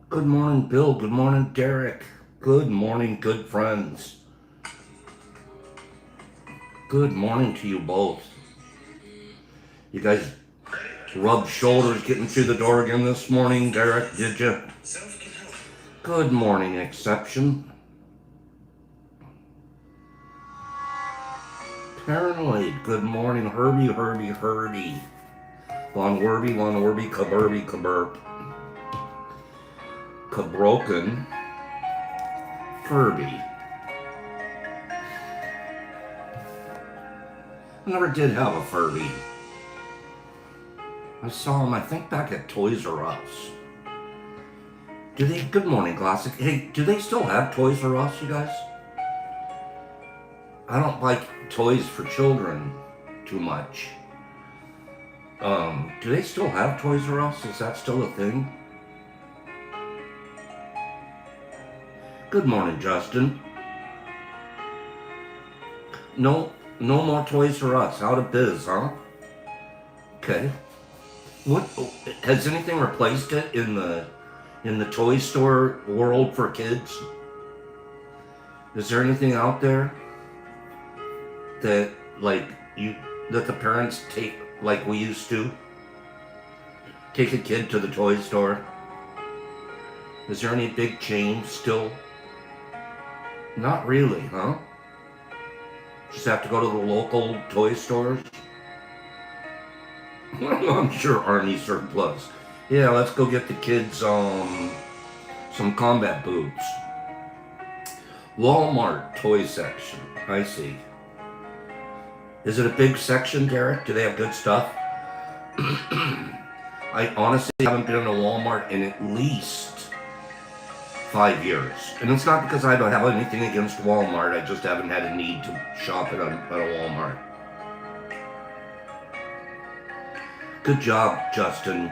Good morning, Bill. Good morning, Derek. Good morning, good friends. Good morning to you both. You guys rubbed shoulders getting through the door again this morning, Derek, did you? Good morning, Exception. Paranoid. Good morning, Herbie. Von Werby, Kaburby, Kaburp. Kabroken. Furby. I never did have a Furby. I saw him, I think, back at Toys R Us. Good morning, Classic. Hey, do they still have Toys R Us, you guys? I don't like toys for children too much. Do they still have Toys R Us? Is that still a thing? Good morning, Justin. No more Toys R Us. Out of biz, huh? Okay. What has anything replaced it in the toy store world for kids? Is there anything out there that that the parents take like we used to? Take a kid to the toy store? Is there any big chain still? Not really, huh? Just have to go to the local toy stores? I'm sure Army surplus. Yeah, let's go get the kids some combat boots. Walmart toy section. I see. Is it a big section, Derek? Do they have good stuff? I honestly haven't been in a Walmart in at least 5 years. And it's not because I don't have anything against Walmart. I just haven't had a need to shop at a Walmart. Good job, Justin.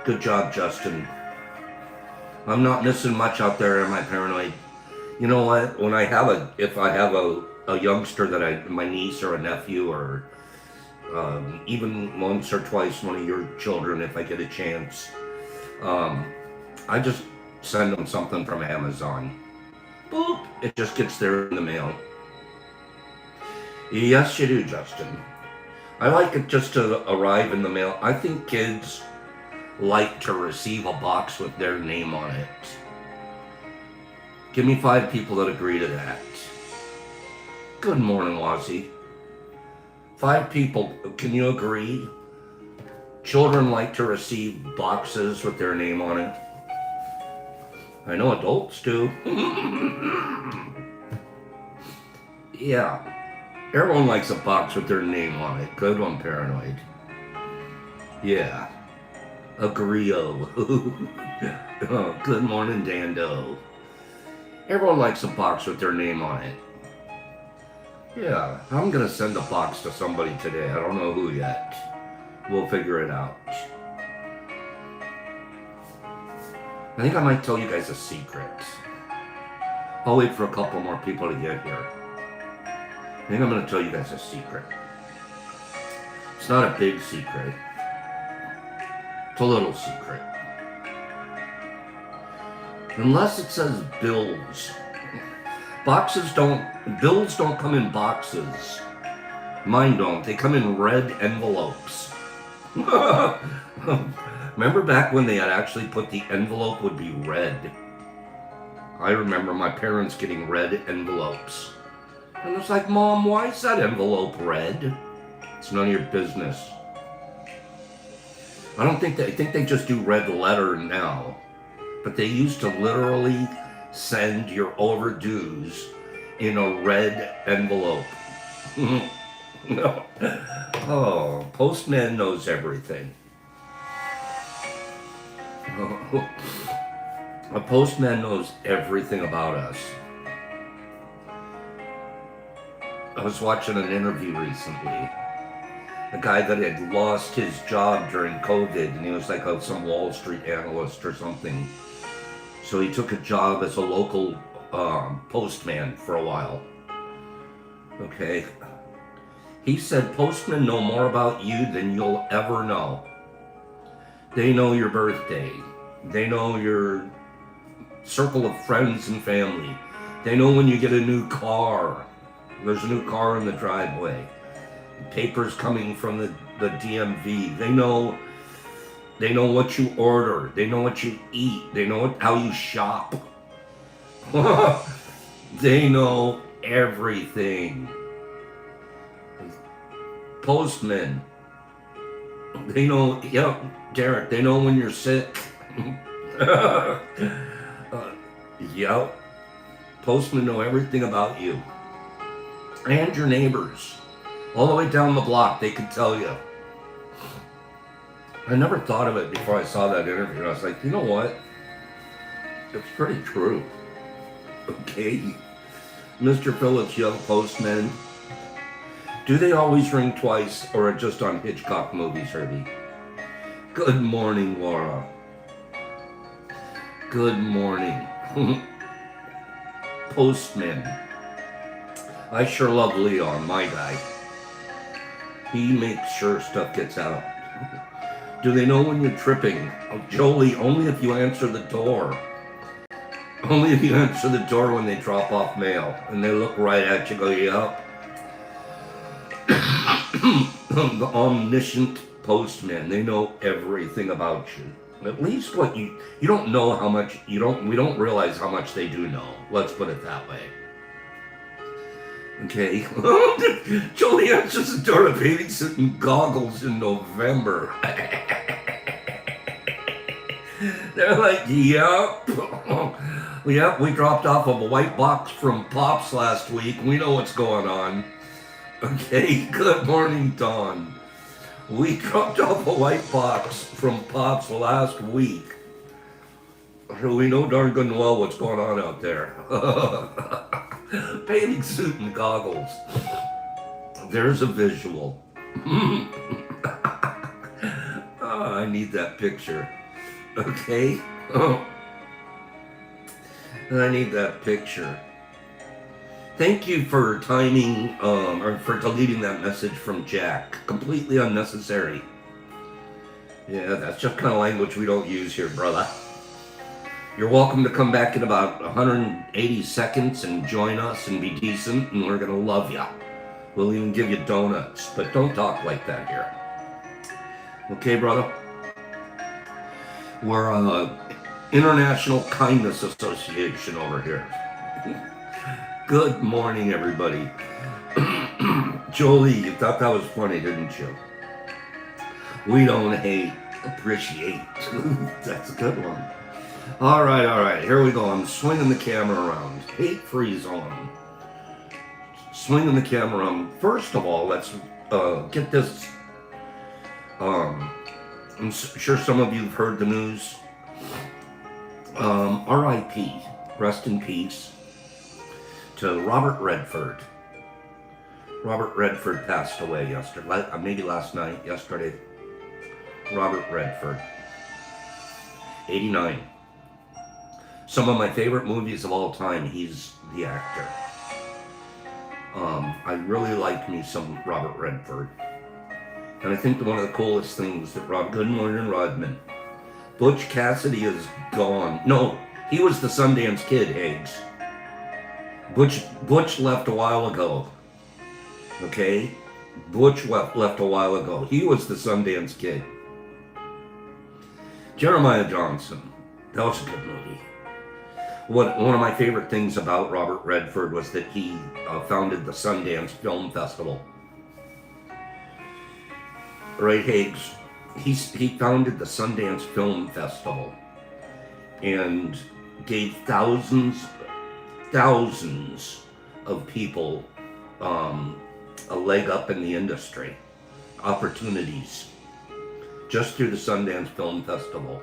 Good job, Justin. I'm not missing much out there, am I, Paranoid? You know what? When if I have a youngster my niece or a nephew or even once or twice one of your children, if I get a chance, I just send them something from Amazon. Boop! It just gets there in the mail. Yes, you do, Justin. I like it just to arrive in the mail. I think kids like to receive a box with their name on it. Give me 5 people that agree to that. Good morning, Wazzy. 5 people, can you agree? Children like to receive boxes with their name on it. I know adults do. Yeah. Everyone likes a box with their name on it. Good one, Paranoid. Yeah. Agreeo. Oh, good morning, Dando. Everyone likes a box with their name on it. Yeah, I'm gonna send a box to somebody today. I don't know who yet. We'll figure it out. I think I might tell you guys a secret. I'll wait for a couple more people to get here. I think I'm gonna tell you guys a secret. It's not a big secret. It's a little secret. Unless it says bills. Bills don't come in boxes. Mine don't. They come in red envelopes. Remember back when they had actually put the envelope would be red? I remember my parents getting red envelopes. And it's like, Mom, why is that envelope red? It's none of your business. I think they just do red letter now. But they used to literally send your overdues in a red envelope. No. Oh, postman knows everything. Oh, a postman knows everything about us. I was watching an interview recently. A guy that had lost his job during COVID, and he was like some Wall Street analyst or something. So he took a job as a local postman for a while. Okay. He said, postmen know more about you than you'll ever know. They know your birthday. They know your circle of friends and family. They know when you get a new car. There's a new car in the driveway. Papers coming from the DMV. They know what you order. They know what you eat. They know how you shop. They know everything. Postmen. They know, yeah, Derek, they know when you're sick. Yep. Postmen know everything about you. And your neighbors. All the way down the block, they could tell you. I never thought of it before I saw that interview. I was like, you know what? It's pretty true. Okay. Mr. Phillips, young postmen. Do they always ring twice or are just on Hitchcock movies, Herbie? Good morning, Laura. Good morning. Postman. I sure love Leon, my guy. He makes sure stuff gets out. Do they know when you're tripping? Oh, Jolie, only if you answer the door. Only if you answer the door when they drop off mail. And they look right at you, go, yep. The omniscient postman. They know everything about you. At least what you don't know how much, we don't realize how much they do know. Let's put it that way. Okay. Jolie answers the door of babysitting goggles in November. They're like, yep. Yep, we dropped off of a white box from Pops last week. We know what's going on. Okay, good morning, Dawn. We dropped off a white box from Pops last week. So we know darn good and well what's going on out there. Bathing suit and goggles. There's a visual. Oh, I need that picture. Okay? Oh. I need that picture. Thank you for timing, or for deleting that message from Jack. Completely unnecessary. Yeah, that's just kind of language we don't use here, brother. You're welcome to come back in about 180 seconds and join us and be decent, and we're gonna love ya. We'll even give you donuts, but don't talk like that here. Okay, brother? We're International Kindness Association over here. Good morning, everybody. Jolie, you thought that was funny, didn't you? We don't hate, appreciate. That's a good one. All right, here we go. I'm swinging the camera around. Hate free zone. Swinging the camera around. First of all, let's get this. I'm sure some of you have heard the news. R.I.P. Rest in peace to Robert Redford. Robert Redford passed away yesterday, maybe last night, yesterday. Robert Redford, 89. Some of my favorite movies of all time, he's the actor. I really like me some Robert Redford. And I think one of the coolest things that good morning, Rodman. Butch Cassidy is gone. No, he was the Sundance Kid, Higgs. Butch left a while ago. Okay? Butch left a while ago. He was the Sundance Kid. Jeremiah Johnson. That was a good movie. One of my favorite things about Robert Redford was that he founded the Sundance Film Festival. Right, Higgs? He founded the Sundance Film Festival and gave thousands of people a leg up in the industry, opportunities, just through the Sundance Film Festival.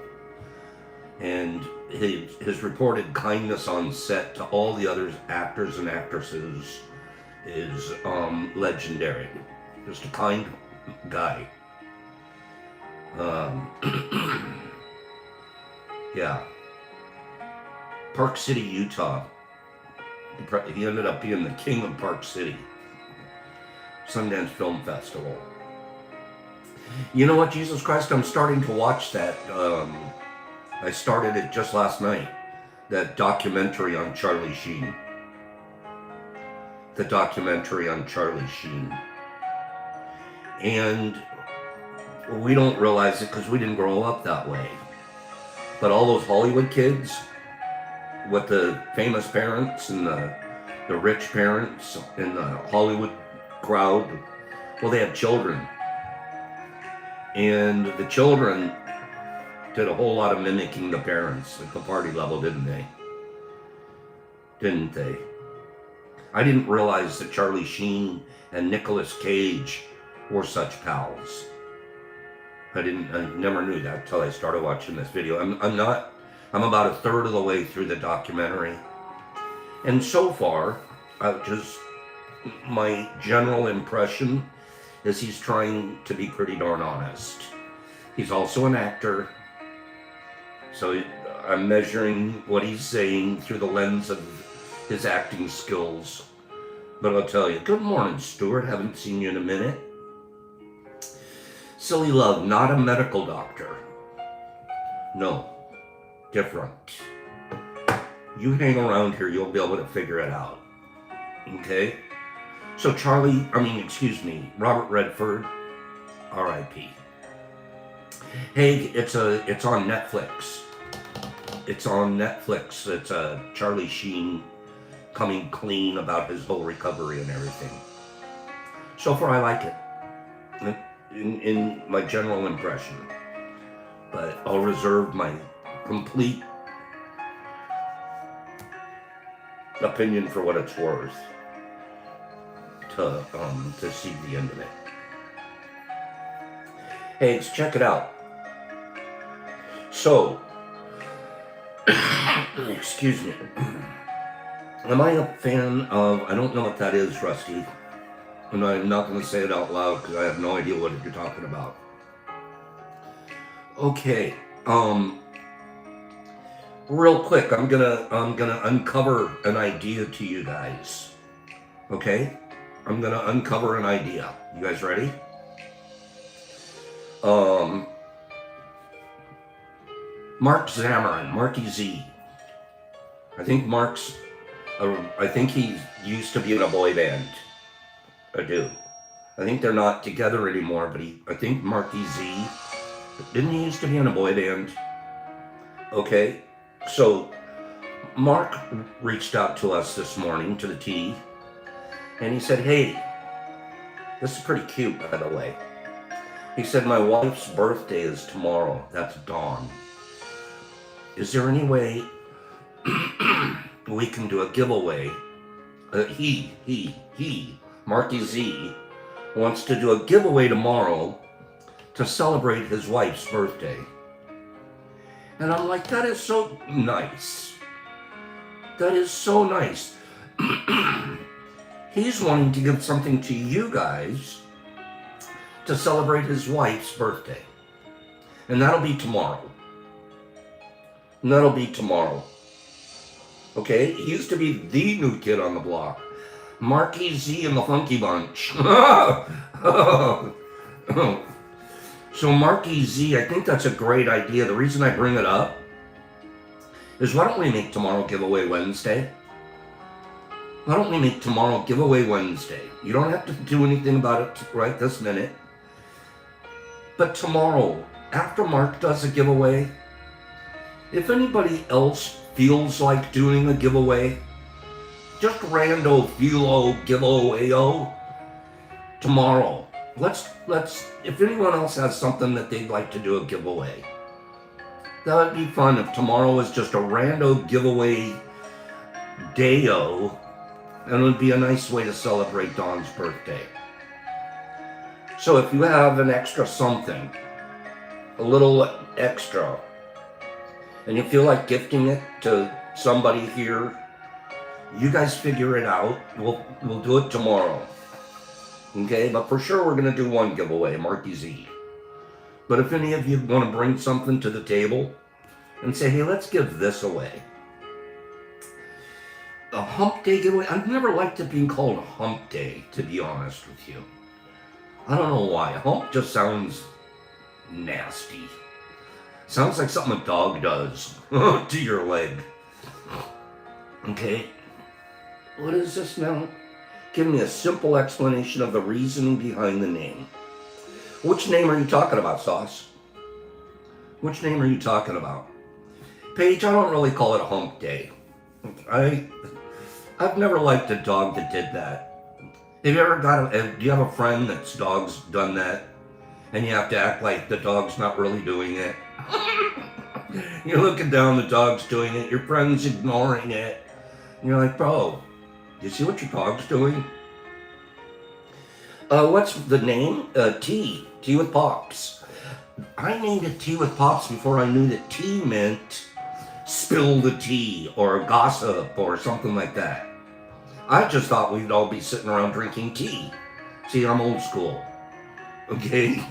And his reported kindness on set to all the other actors and actresses is legendary. Just a kind guy. Yeah. Park City, Utah. He ended up being the king of Park City. Sundance Film Festival. You know what, Jesus Christ? I'm starting to watch that I started it just last night. That documentary on Charlie Sheen. The documentary on Charlie Sheen. And we don't realize it because we didn't grow up that way. But all those Hollywood kids with the famous parents and the rich parents in the Hollywood crowd, well, they have children. And the children did a whole lot of mimicking the parents at the party level, didn't they? Didn't they? I didn't realize that Charlie Sheen and Nicolas Cage were such pals. I never knew that until I started watching this video. I'm about a third of the way through the documentary. And so far, my general impression is he's trying to be pretty darn honest. He's also an actor. So I'm measuring what he's saying through the lens of his acting skills. But I'll tell you, good morning, Stuart. Haven't seen you in a minute. Silly love, not a medical doctor. No, different. You hang around here, you'll be able to figure it out. Okay? So Robert Redford, R.I.P. Hey, it's on Netflix. It's on Netflix. It's Charlie Sheen coming clean about his whole recovery and everything. So far, I like it. In my general impression. But I'll reserve my complete opinion for what it's worth to see the end of it. Hey, let's check it out. So, excuse me. Am I a fan of, I don't know what that is, Rusty. And I'm not going to say it out loud because I have no idea what you're talking about. Okay, real quick, I'm gonna uncover an idea to you guys. Okay, I'm gonna uncover an idea. You guys ready? Mark Zamarin, Marky Z. I think he used to be in a boy band. I do. I think they're not together anymore, but I think Marky Z, didn't he used to be in a boy band? Okay, so Mark reached out to us this morning, to the T, and he said, hey, this is pretty cute, by the way. He said, my wife's birthday is tomorrow. That's Dawn. Is there any way we can do a giveaway? Marky Z, wants to do a giveaway tomorrow to celebrate his wife's birthday. And I'm like, that is so nice. That is so nice. He's wanting to give something to you guys to celebrate his wife's birthday. And that'll be tomorrow. Okay, he used to be the new kid on the block. Marky Z and the Funky Bunch. So Marky Z, I think that's a great idea. The reason I bring it up is, why don't we make tomorrow Giveaway Wednesday? Why don't we make tomorrow Giveaway Wednesday? You don't have to do anything about it right this minute. But tomorrow, after Mark does a giveaway, if anybody else feels like doing a giveaway, just rando philo giveaway tomorrow. Let's if anyone else has something that they'd like to do a giveaway, that would be fun. If tomorrow is just a rando giveaway dayo, and it would be a nice way to celebrate Dawn's birthday. So if you have an extra something, a little extra, and you feel like gifting it to somebody here, you guys figure it out. We'll do it tomorrow. Okay, but for sure we're going to do one giveaway, Marky Z. But if any of you want to bring something to the table and say, hey, let's give this away. A hump day giveaway, I've never liked it being called hump day, to be honest with you. I don't know why. Hump just sounds nasty. Sounds like something a dog does to your leg. Okay. What is this now? Give me a simple explanation of the reasoning behind the name. Which name are you talking about, Sauce? Which name are you talking about? Paige, I don't really call it a hump day. I've never liked a dog that did that. Have you ever do you have a friend that's dog's done that? And you have to act like the dog's not really doing it. You're looking down, the dog's doing it, your friend's ignoring it. And you're like, bro, you see what your dog's doing? What's the name? Tea with Pops. I named it Tea with Pops before I knew that tea meant spill the tea or gossip or something like that. I just thought we'd all be sitting around drinking tea. See, I'm old school. Okay?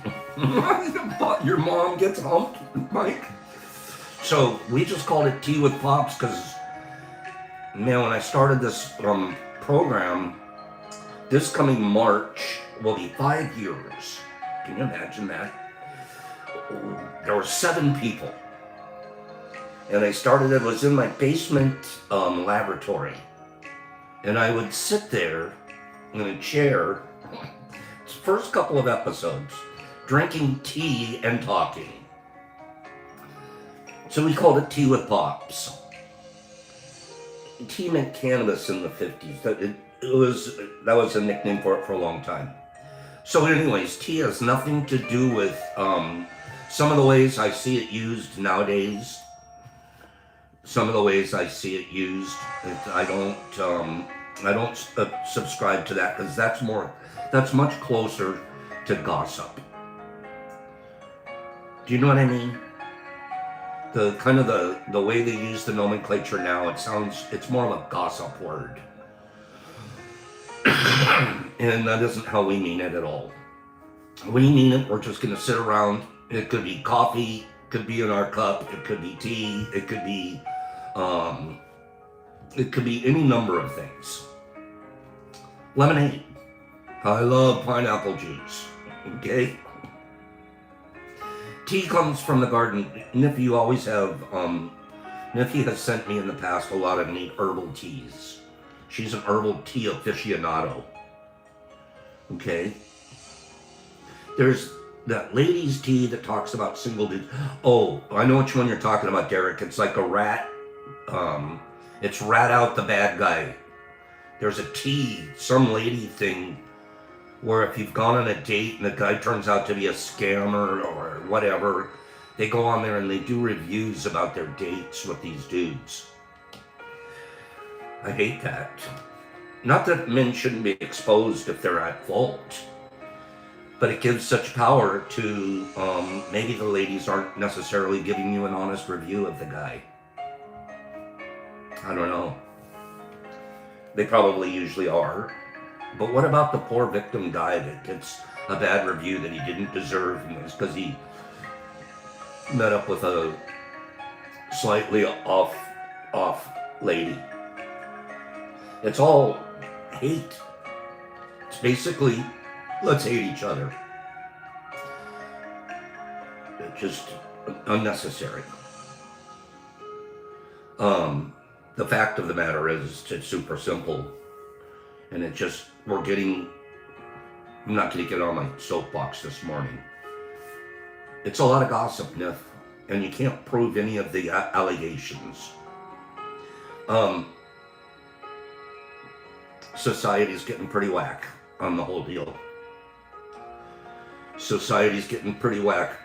Your mom gets humped, Mike. So we just called it Tea with Pops because, man, when I started this program, this coming March will be 5 years. Can you imagine that? There were 7 people. And I started, it was in my basement laboratory. And I would sit there in a chair, first couple of episodes, drinking tea and talking. So we called it Tea with Pops. Tea meant cannabis in the 50s. That was a nickname for it for a long time. So anyways, tea has nothing to do with some of the ways I see it used nowadays. Some of the ways I see it used, I don't subscribe to that because that's much closer to gossip. Do you know what I mean? The kind of the way they use the nomenclature now, it's more of a gossip word. And that isn't how we mean it at all. We mean it, we're just going to sit around. It could be coffee, could be in our cup, it could be tea, it could be any number of things. Lemonade. I love pineapple juice. Okay? Tea comes from the garden. Niffy always have, Niffy has sent me in the past a lot of neat herbal teas. She's an herbal tea aficionado. Okay? There's that ladies' tea that talks about single dudes. Oh, I know which one you're talking about, Derek. It's like a rat. It's rat out the bad guy. There's a tea, some lady thing, where if you've gone on a date and the guy turns out to be a scammer or whatever, they go on there and they do reviews about their dates with these dudes. I hate that. Not that men shouldn't be exposed if they're at fault, but it gives such power to maybe the ladies aren't necessarily giving you an honest review of the guy. I don't know. They probably usually are. But what about the poor victim guy that gets a bad review that he didn't deserve, and it's because he met up with a slightly off lady? It's all hate. It's basically, let's hate each other. It's just unnecessary. The fact of the matter is, it's super simple. And I'm not going to get on my soapbox this morning. It's a lot of gossip, Niff, and you can't prove any of the allegations. Society's getting pretty whack on the whole deal. Society's getting pretty whack.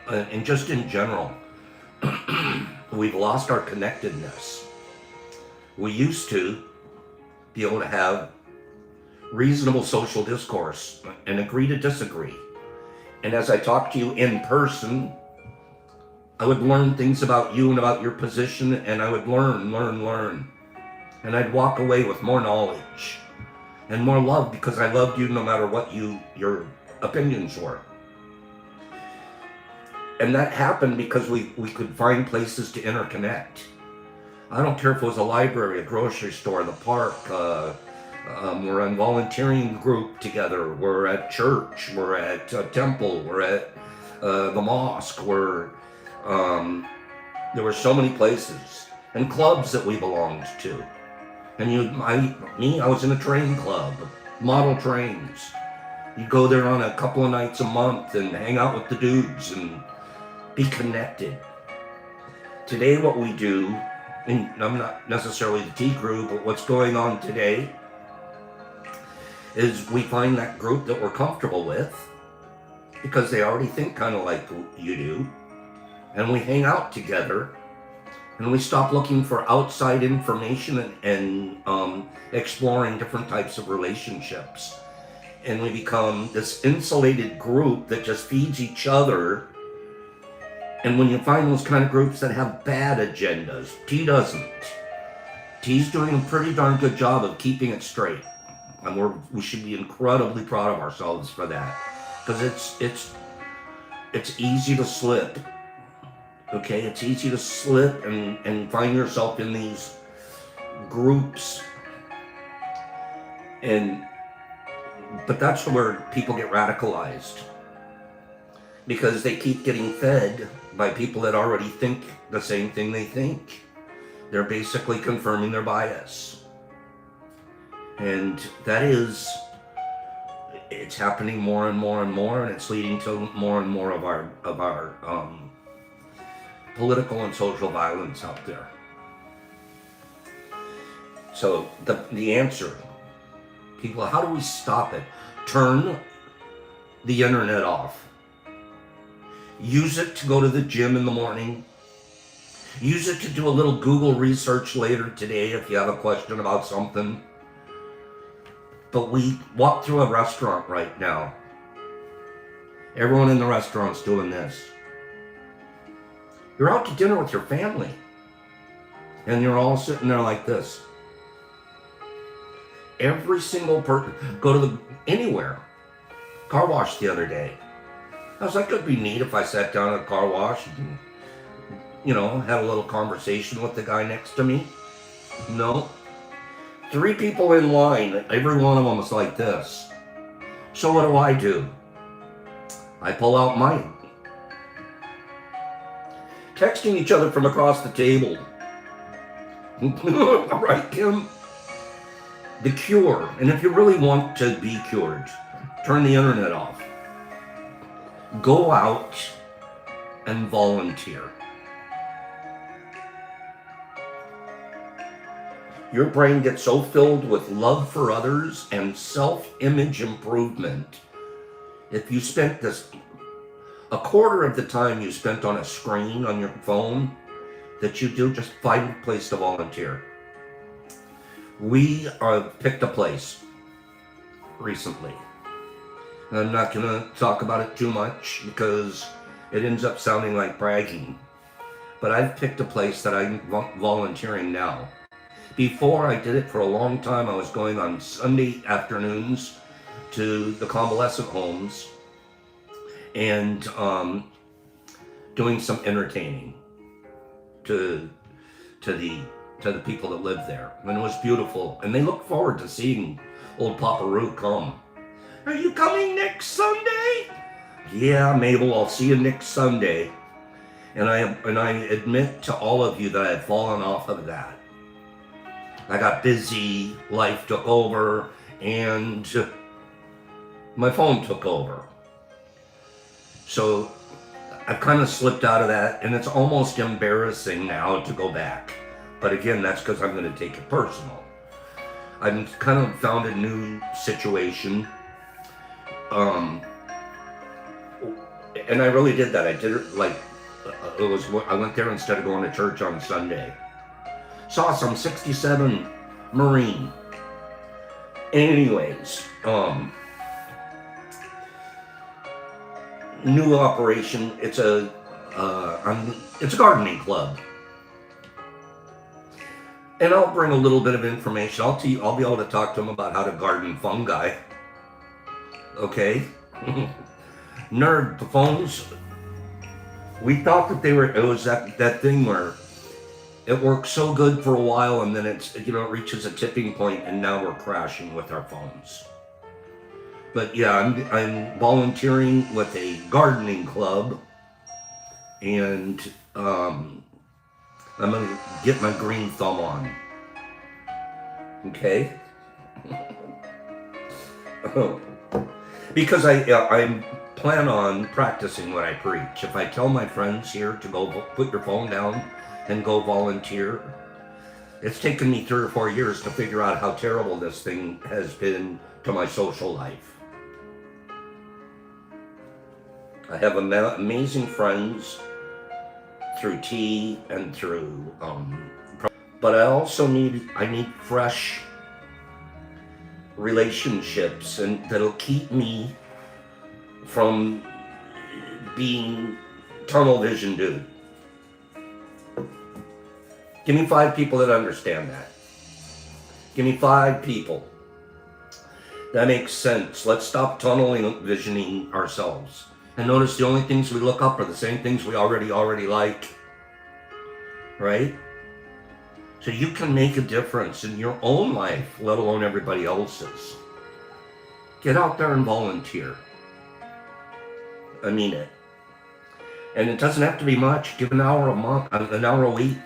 And just in general, we've lost our connectedness. We used to be able to have reasonable social discourse and agree to disagree. And as I talk to you in person, I would learn things about you and about your position, and I would learn. And I'd walk away with more knowledge and more love because I loved you no matter what your opinions were. And that happened because we could find places to interconnect. I don't care if it was a library, a grocery store, the park, we're in volunteering group together, we're at church, we're at a temple, we're at the mosque, we're There were so many places and clubs that we belonged to. And I was in a train club, model trains. You go there on a couple of nights a month and hang out with the dudes and be connected. Today what we do, and I'm not necessarily the T crew, but what's going on today is we find that group that we're comfortable with because they already think kind of like you do, and we hang out together, and we stop looking for outside information and exploring different types of relationships, and we become this insulated group that just feeds each other. And when you find those kind of groups that have bad agendas, T doesn't. T's doing a pretty darn good job of keeping it straight. And we should be incredibly proud of ourselves for that. Because it's easy to slip. Okay, it's easy to slip and find yourself in these groups. But that's where people get radicalized. Because they keep getting fed by people that already think the same thing they think. They're basically confirming their bias. And it's happening more and more and more, and it's leading to more and more of our political and social violence out there. So the answer, people, how do we stop it? Turn the internet off. Use it to go to the gym in the morning. Use it to do a little Google research later today if you have a question about something. But we walk through a restaurant right now. Everyone in the restaurant's doing this. You're out to dinner with your family, and you're all sitting there like this. Every single person, go to anywhere. Car wash the other day. I was like, it'd be neat if I sat down at a car wash and, had a little conversation with the guy next to me. No. 3 people in line, every one of them was like this. So what do? I pull out mine. Texting each other from across the table. Right, Kim? The cure, and if you really want to be cured, turn the internet off. Go out and volunteer. Your brain gets so filled with love for others and self-image improvement. If you spent a quarter of the time you spent on a screen on your phone, that you do, just find a place to volunteer. We picked a place recently. I'm not going to talk about it too much because it ends up sounding like bragging. But I've picked a place that I'm volunteering now. Before, I did it for a long time. I was going on Sunday afternoons to the convalescent homes and doing some entertaining to the people that live there. And it was beautiful. And they look forward to seeing old Papa Roo come. Are you coming next Sunday? Yeah, Mabel, I'll see you next Sunday. And I admit to all of you that I had fallen off of that. I got busy, life took over, and my phone took over. So I've kind of slipped out of that, and it's almost embarrassing now to go back. But again, that's because I'm going to take it personal. I've kind of found a new situation. And I really did that. I did it like, I went there instead of going to church on Sunday. Saw some 67 Marine. Anyways, new operation. It's a gardening club. And I'll bring a little bit of information. I'll be able to talk to them about how to garden fungi. Okay? Nerd, the phones. We thought that it was that thing where it works so good for a while and then it reaches a tipping point and now we're crashing with our phones. But yeah, I'm volunteering with a gardening club and I'm gonna get my green thumb on. Okay? Because I plan on practicing what I preach. If I tell my friends here to go put your phone down and go volunteer, it's taken me 3 or 4 years to figure out how terrible this thing has been to my social life. I have amazing friends through tea and through, but I also need fresh relationships, and that'll keep me from being tunnel vision dude. Give me 5 people that understand that. Give me 5 people. That makes sense. Let's stop tunnel visioning ourselves. And notice the only things we look up are the same things we already like. Right? So you can make a difference in your own life, let alone everybody else's. Get out there and volunteer. I mean it. And it doesn't have to be much. Give an hour a month, an hour a week.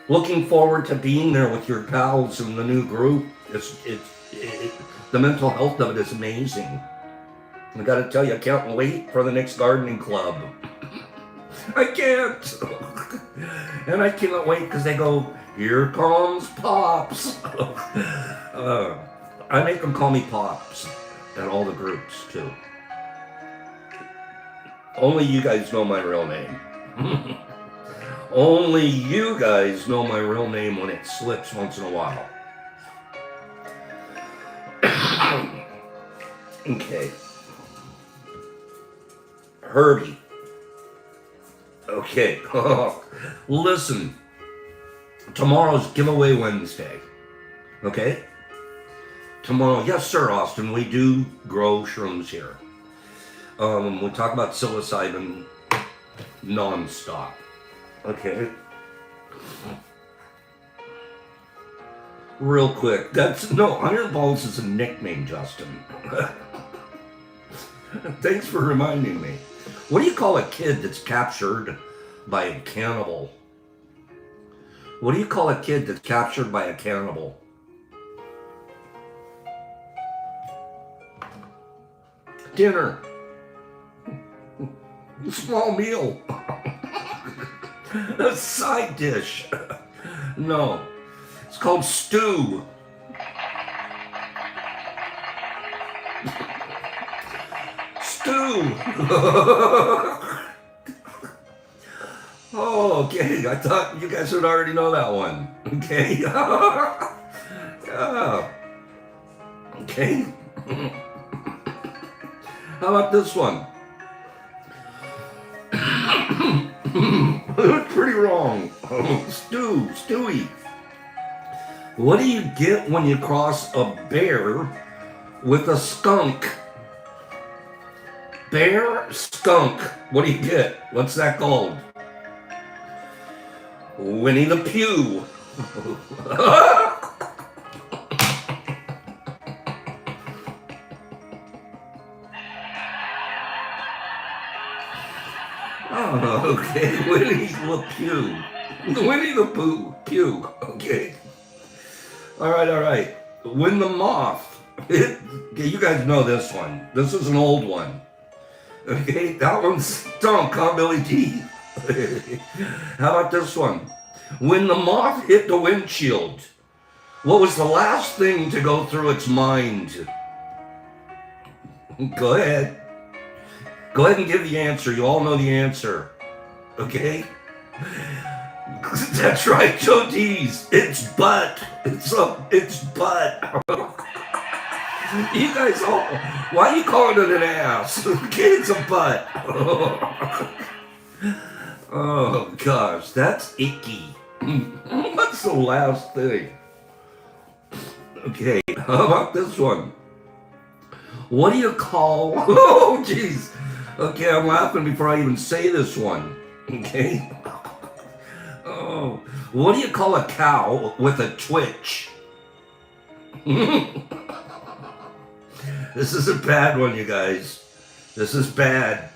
Looking forward to being there with your pals in the new group. The mental health of it is amazing. I gotta tell you, I can't wait for the next gardening club. I can't. And I cannot wait because they go, here comes Pops. I make them call me Pops at all the groups too. Only you guys know my real name. Only you guys know my real name when it slips once in a while. Okay. Herbie. Okay. Listen. Tomorrow's Giveaway Wednesday. Okay? Tomorrow, yes sir, Austin, we do grow shrooms here. We talk about psilocybin non-stop. Okay. Real quick, Iron Balls is a nickname, Justin. Thanks for reminding me. What do you call a kid that's captured by a cannibal? What do you call a kid that's captured by a cannibal? Dinner. Small meal. A side dish. No. It's called stew. Stew. Oh, okay. I thought you guys would already know that one. Okay. Yeah. Okay. How about this one? Pretty wrong. Stewie. What do you get when you cross a bear with a skunk? Bear, skunk. What do you get? What's that called? Winnie the Pooh. Oh, okay. Winnie the Pooh. Winnie the Pooh. Okay. All right. When the moth. You guys know this one. This is an old one. Okay, that one stunk, huh, Billy T? How about this one? When the moth hit the windshield, what was the last thing to go through its mind? Go ahead. Go ahead and give the answer. You all know the answer. Okay? That's right, Joe D's. It's butt. It's butt. You guys all, why are you calling it an ass? Okay, it's a butt. Oh gosh, that's icky. What's the last thing? Okay, how about this one? What do you call, oh jeez. Okay, I'm laughing before I even say this one. Okay. Oh, what do you call a cow with a twitch? This is a bad one, you guys. This is bad.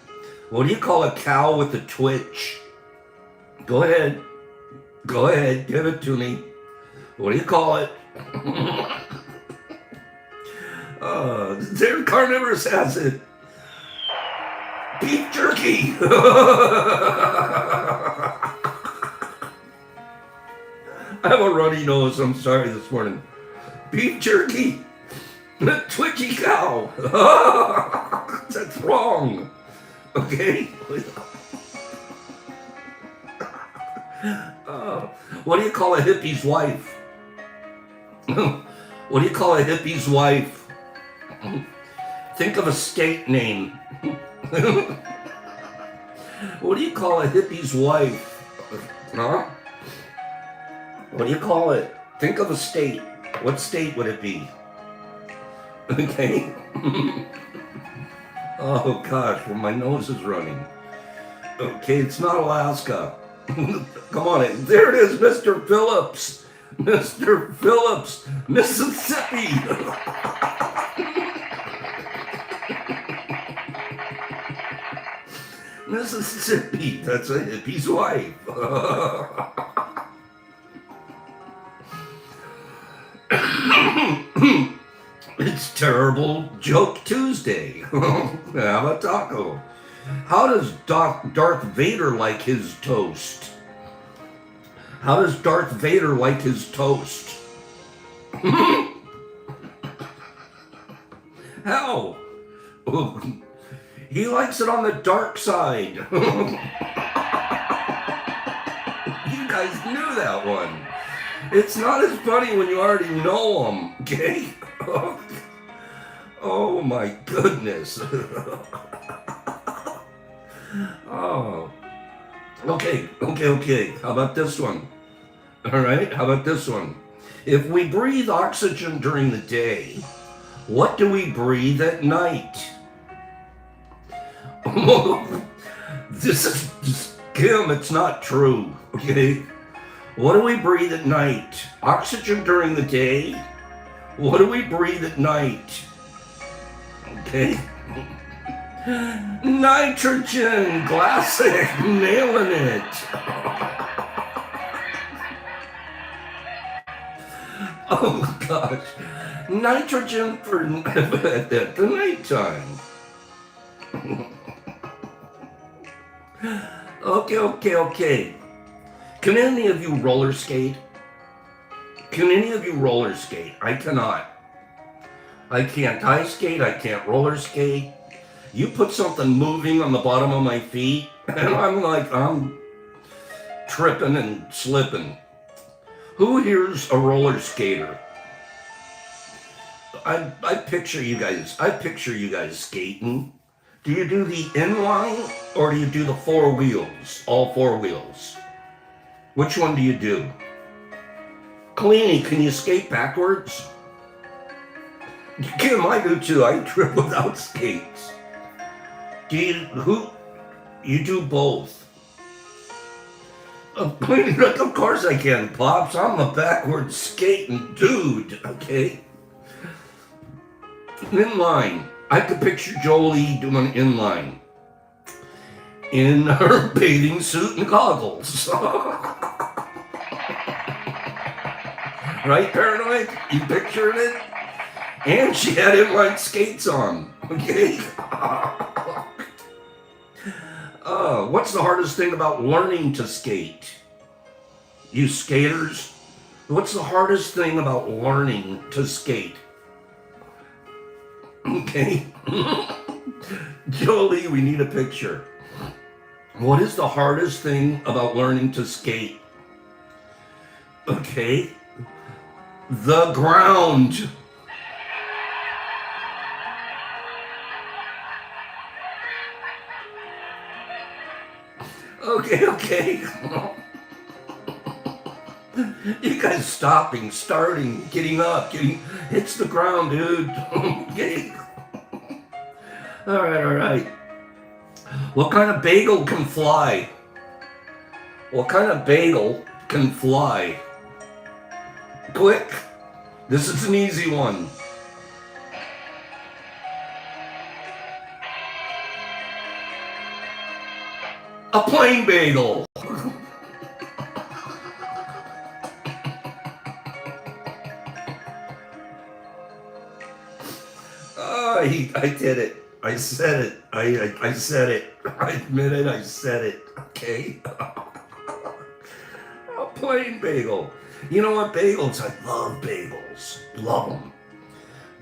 What do you call a cow with a twitch? Go ahead. Go ahead. Give it to me. What do you call it? Their carnivorous has it. Beef jerky. I have a runny nose. I'm sorry this morning. Beef jerky. Twitchy cow. That's wrong. Okay. What do you call a hippie's wife? What do you call a hippie's wife? Think of a state name. What do you call a hippie's wife? Huh? What do you call it? Think of a state. What state would it be? Okay. Oh gosh, well, my nose is running. Okay, it's not Alaska. Come on in. There it is, Mr. Phillips. Mr. Phillips, Mississippi. Mississippi, that's a hippie's wife. It's Terrible Joke Tuesday. Have a taco. How does Darth Vader like his toast? How does Darth Vader like his toast? How? He likes it on the dark side. You guys knew that one. It's not as funny when you already know them, okay? Oh my goodness. Oh. Okay. How about this one? All right, how about this one? If we breathe oxygen during the day, what do we breathe at night? This is just, Kim, it's not true, okay? What do we breathe at night? Oxygen during the day? What do we breathe at night? Okay. Nitrogen, classic, nailing it. Oh gosh, nitrogen for at the nighttime. Okay. Can any of you roller skate? I cannot. I can't ice skate, I can't roller skate. You put something moving on the bottom of my feet, and I'm tripping and slipping. Who here's a roller skater? I picture you guys skating. Do you do the inline or do you do the four wheels? All four wheels. Which one do you do? Cleanie, can you skate backwards? Kim, I do too. I trip without skates. You do both? Of course I can, Pops. I'm a backwards skating dude, okay? Inline. I could picture Jolie doing inline. In her bathing suit and goggles. Right, Paranoid? You pictured it? And she had inline skates on, okay? What's the hardest thing about learning to skate? You skaters, what's the hardest thing about learning to skate? Okay. Jolie, we need a picture. What is the hardest thing about learning to skate? Okay. The ground. Okay. You guys stopping, starting, getting up, hits the ground, dude. Okay. All right. What kind of bagel can fly? Quick. This is an easy one. A plain bagel. I did it. I said it. I said it. I admit it. I said it. Okay. A plain bagel. You know what? Bagels. I love bagels. Love them.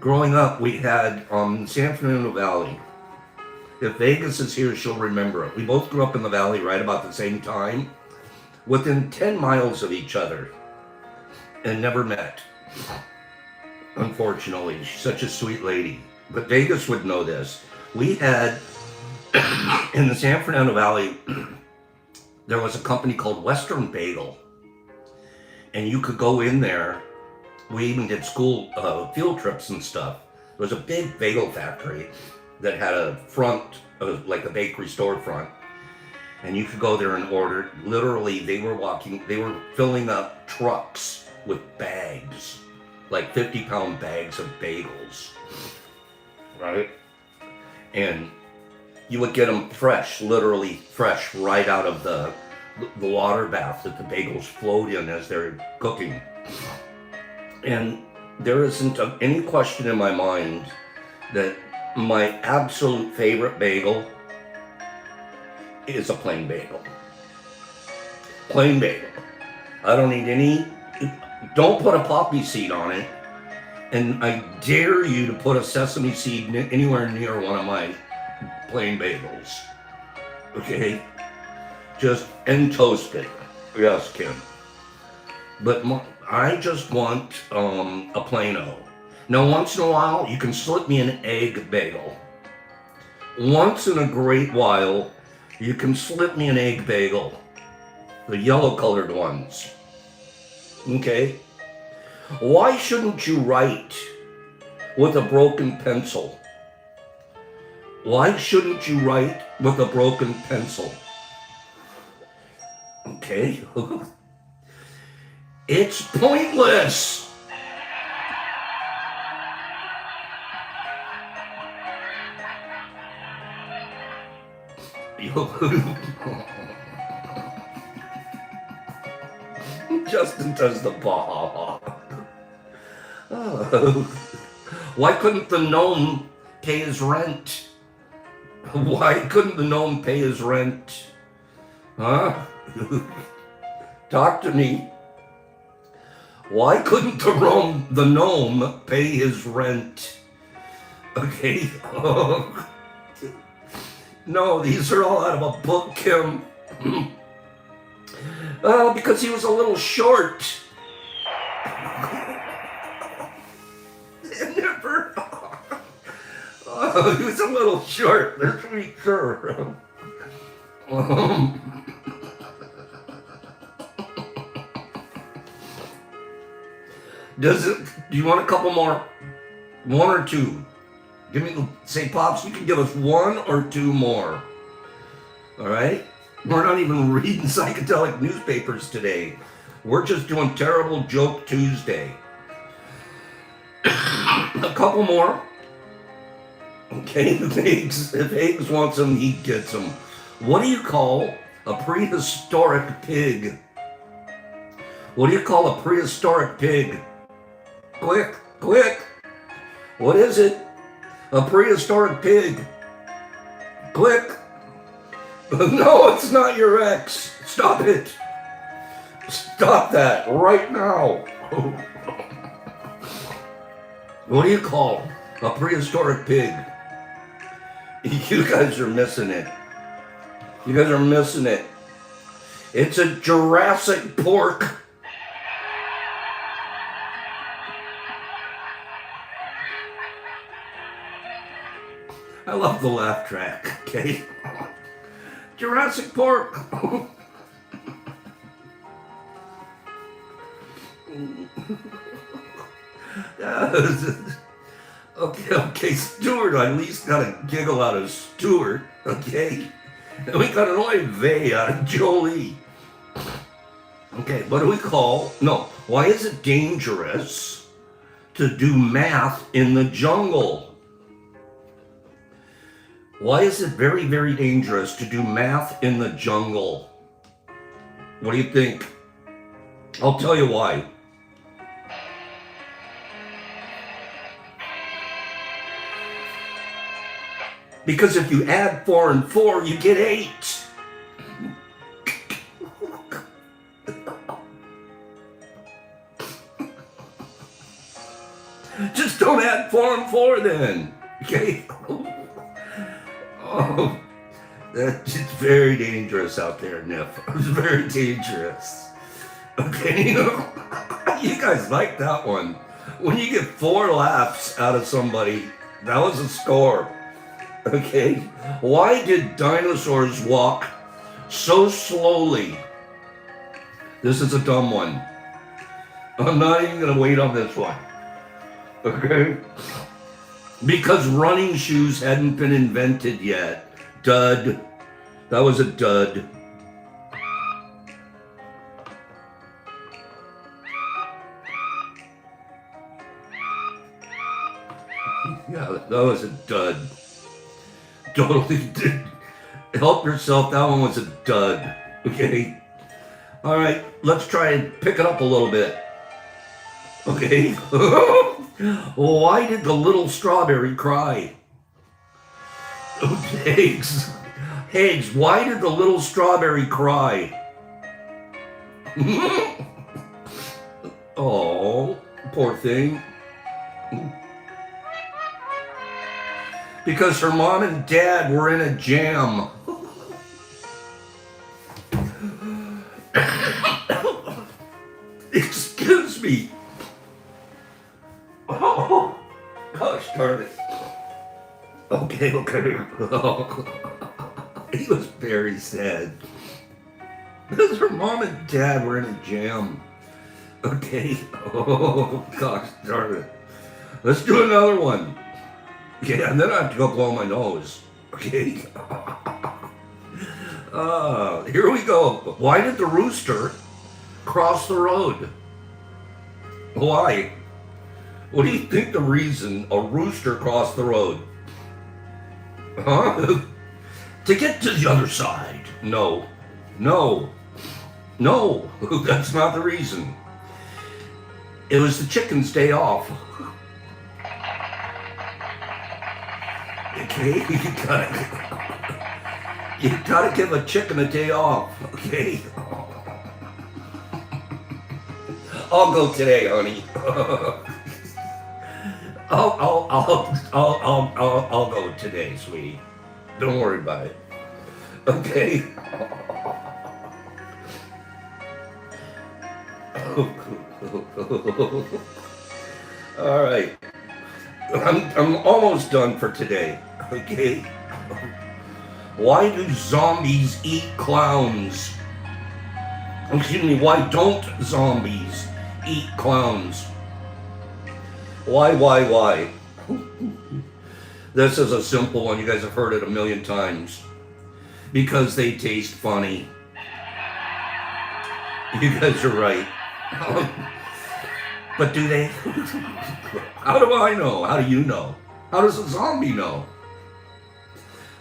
Growing up, we had San Fernando Valley. If Vegas is here, she'll remember it. We both grew up in the valley right about the same time, within 10 miles of each other, and never met. Unfortunately, she's such a sweet lady. But Vegas would know this. We had, in the San Fernando Valley, there was a company called Western Bagel. And you could go in there. We even did school field trips and stuff. There was a big bagel factory that had a front, like a bakery storefront. And you could go there and order. Literally, they were filling up trucks with bags, like 50-pound bags of bagels. Right? And you would get them fresh, literally fresh, right out of the water bath that the bagels float in as they're cooking. And there isn't any question in my mind that my absolute favorite bagel is a plain bagel. Plain bagel. I don't need any, don't put a poppy seed on it. And I dare you to put a sesame seed anywhere near one of my plain bagels. Okay? And toast it. Yes, Kim. But I just want a plain-o. Now, once in a while, you can slip me an egg bagel. Once in a great while, you can slip me an egg bagel. The yellow-colored ones. Okay? Why shouldn't you write with a broken pencil? Why shouldn't you write with a broken pencil? Okay? It's pointless. Justin does the ball. Oh. Why couldn't the gnome pay his rent? Why couldn't the gnome pay his rent? Huh? Talk to me. Why couldn't the gnome pay his rent? Okay. No, these are all out of a book, Kim. Because he was a little short. Never. He was a little short. That's to be sure. Do you want a couple more? One or two? Say, Pops, you can give us one or two more. All right? We're not even reading psychedelic newspapers today. We're just doing Terrible Joke Tuesday. A couple more. Okay, if Higgs wants them, he gets them. What do you call a prehistoric pig? What do you call a prehistoric pig? Quick, quick. What is it? A prehistoric pig. Quick. No, it's not your ex. Stop it. Stop that right now. What do you call a prehistoric pig? You guys are missing it. You guys are missing it. It's a Jurassic pork. I love the laugh track, okay? Jurassic pork. Okay, Stuart, I at least got a giggle out of Stuart, okay? And we got an oy vey out of Jolie. Okay, what do we call, why is it dangerous to do math in the jungle? Why is it very, very dangerous to do math in the jungle? What do you think? I'll tell you why. Because if you add 4 and 4, you get 8. Just don't add 4 and 4 then. Okay? Oh, it's very dangerous out there, Nif. It's very dangerous. Okay? You guys like that one. When you get 4 laughs out of somebody, that was a score. Okay? Why did dinosaurs walk so slowly? This is a dumb one. I'm not even going to wait on this one. Okay? Because running shoes hadn't been invented yet. Dud. That was a dud. Yeah, that was a dud. Totally did. Help yourself, that one was a dud. Okay? Alright, let's try and pick it up a little bit. Okay? Why did the little strawberry cry? Higgs. Higgs, why did the little strawberry cry? Oh, poor thing. Because her mom and dad were in a jam. Excuse me. Oh, gosh darn it. Okay. He was very sad. Because her mom and dad were in a jam. Okay. Oh, gosh darn it. Let's do another one. Okay, and then I have to go blow my nose. Okay. Here we go. Why did the rooster cross the road? Why? What do you think the reason a rooster crossed the road? Huh? To get to the other side. No. That's not the reason. It was the chicken's day off. Okay, you gotta give a chicken a day off. Okay. I'll go today, honey. I'll go today, sweetie. Don't worry about it. Okay. All right. I'm almost done for today. Okay. Why do zombies eat clowns? Excuse me, why don't zombies eat clowns? Why? This is a simple one. You guys have heard it a million times. Because they taste funny. You guys are right. But do they? How do I know? How do you know? How does a zombie know?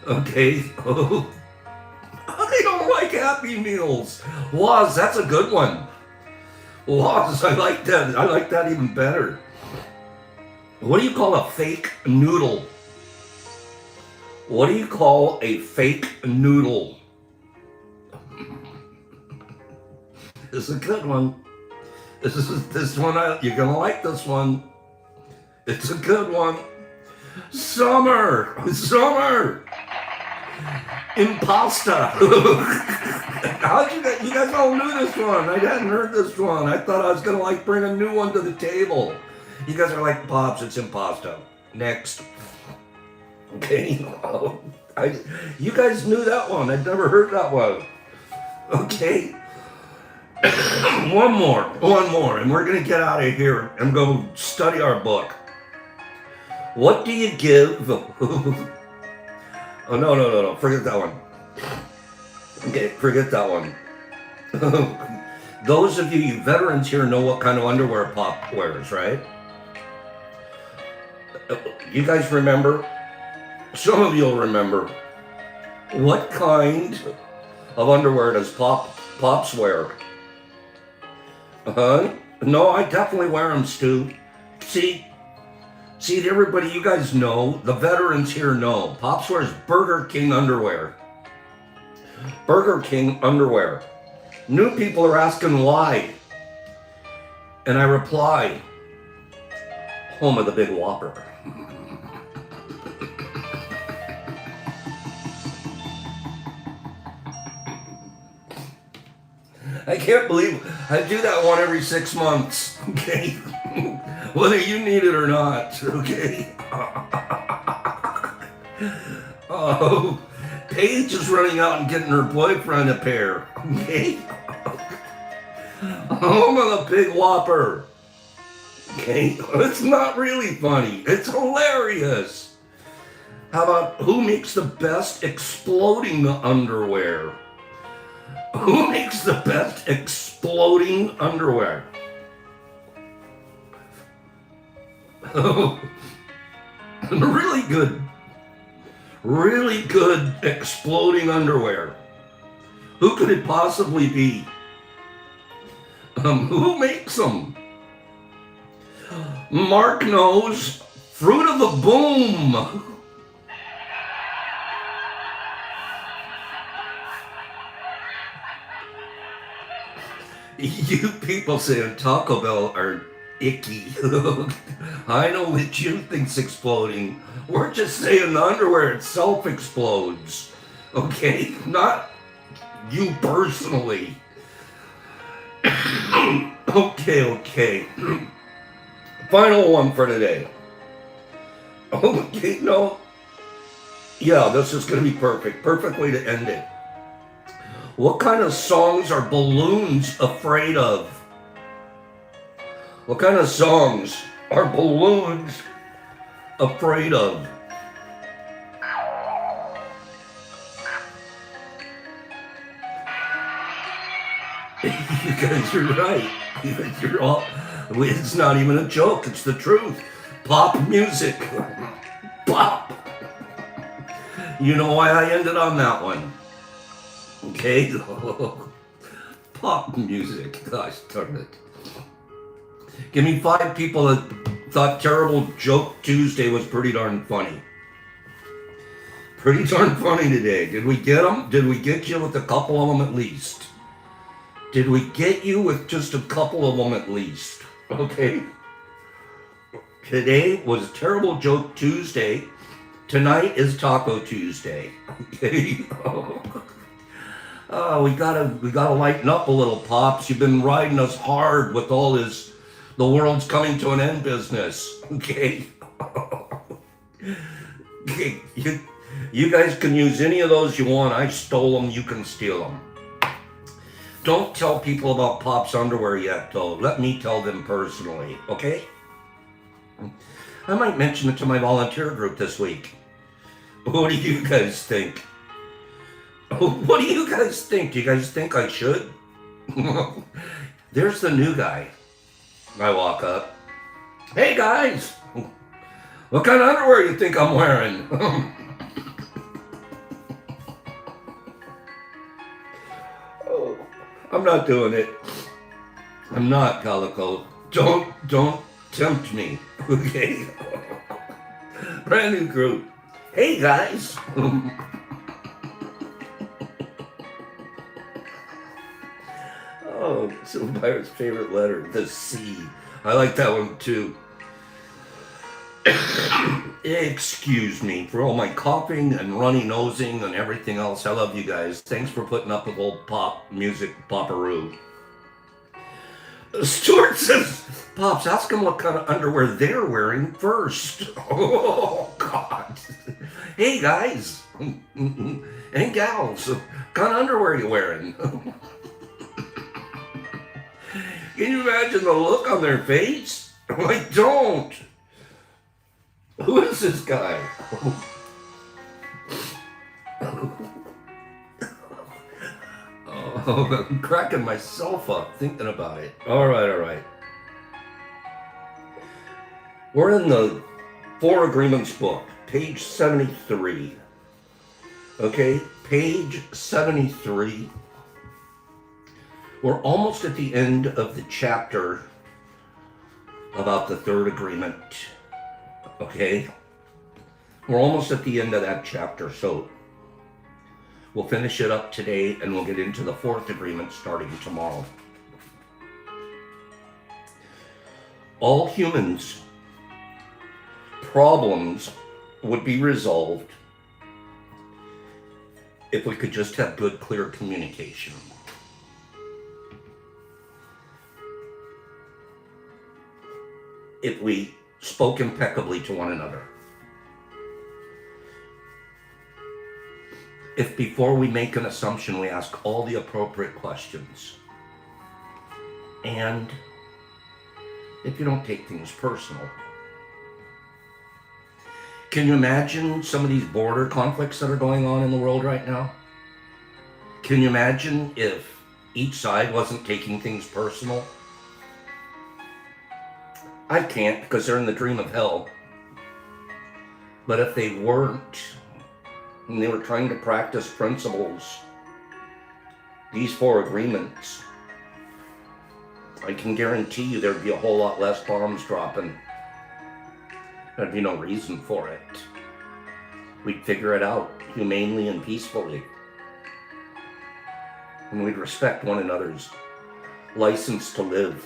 Okay. I don't like Happy Meals. Woz, that's a good one. Woz, I like that. I like that even better. What do you call a fake noodle? What do you call a fake noodle? This is a good one. This one, you're gonna like this one. It's a good one. Summer. Impasta. How'd you guys all knew this one? I hadn't heard this one. I thought I was gonna like bring a new one to the table. You guys are like, Pops, it's impasta. Next. Okay. You guys knew that one. I'd never heard that one. Okay. One more, and we're gonna get out of here and go study our book. What do you give? Oh, no, forget that one. Okay, forget that one. Those of you veterans here know what kind of underwear Pop wears, right? You guys remember Some of you'll remember. What kind of underwear does Pops wear? No, I definitely wear them, Stu. See, everybody, you guys know, the veterans here know. Pops wears Burger King underwear. Burger King underwear. New people are asking why. And I reply, home of the Big Whopper. I can't believe I do that one every 6 months, okay? Whether you need it or not, okay? Oh, Paige is running out and getting her boyfriend a pair, okay? Home of the Big Whopper. Okay, it's not really funny. It's hilarious. How about who makes the best exploding underwear? Who makes the best exploding underwear? Oh, really good exploding underwear. Who could it possibly be? Who makes them? Mark knows. Fruit of the Boom. You people saying Taco Bell are icky. I know what you think's exploding. We're just saying the underwear itself explodes. Okay? Not you personally. Okay. Final one for today. Okay, no. Yeah, this is going to be perfect. Perfect way to end it. What kind of songs are balloons afraid of? What kind of songs are balloons afraid of? You guys are right. You're all. It's not even a joke. It's the truth. Pop music. Pop. You know why I ended on that one. Okay? Pop music. Gosh darn it. Give me 5 people that thought Terrible Joke Tuesday was pretty darn funny. Pretty darn funny today. Did we get them? Did we get you with a couple of them at least? Did we get you with just a couple of them at least? Okay? Today was Terrible Joke Tuesday. Tonight is Taco Tuesday. Okay? Oh, we gotta lighten up a little, Pops. You've been riding us hard with all this, the world's coming to an end business. Okay? Okay, you guys can use any of those you want. I stole them. You can steal them. Don't tell people about Pop's underwear yet, though. Let me tell them personally, okay? I might mention it to my volunteer group this week. What do you guys think? What do you guys think? Do you guys think I should? There's the new guy. I walk up. Hey, guys! What kind of underwear you think I'm wearing? Oh, I'm not doing it. I'm not, Calico. Don't tempt me, okay? Brand new group. Hey, guys! Oh, Silver's favorite letter, the C. I like that one too. Excuse me for all my coughing and runny nosing and everything else. I love you guys. Thanks for putting up with old pop music, Poparoo. Stuart says, Pops, ask them what kind of underwear they're wearing first. Oh, God. Hey, guys. And gals, what kind of underwear are you wearing? Can you imagine the look on their face? I don't. Who is this guy? Oh, I'm cracking myself up thinking about it. All right. We're in the 4 Agreements book. page 73. Okay, page 73. We're almost at the end of the chapter about the third agreement. Okay? We're almost at the end of that chapter, so we'll finish it up today and we'll get into the fourth agreement starting tomorrow. All humans' problems would be resolved if we could just have good, clear communication. If we spoke impeccably to one another. If before we make an assumption, we ask all the appropriate questions. And if you don't take things personal. Can you imagine some of these border conflicts that are going on in the world right now? Can you imagine if each side wasn't taking things personal? I can't, because they're in the dream of hell. But if they weren't, and they were trying to practice principles, these four agreements, I can guarantee you there'd be a whole lot less bombs dropping. There'd be no reason for it. We'd figure it out humanely and peacefully. And we'd respect one another's license to live.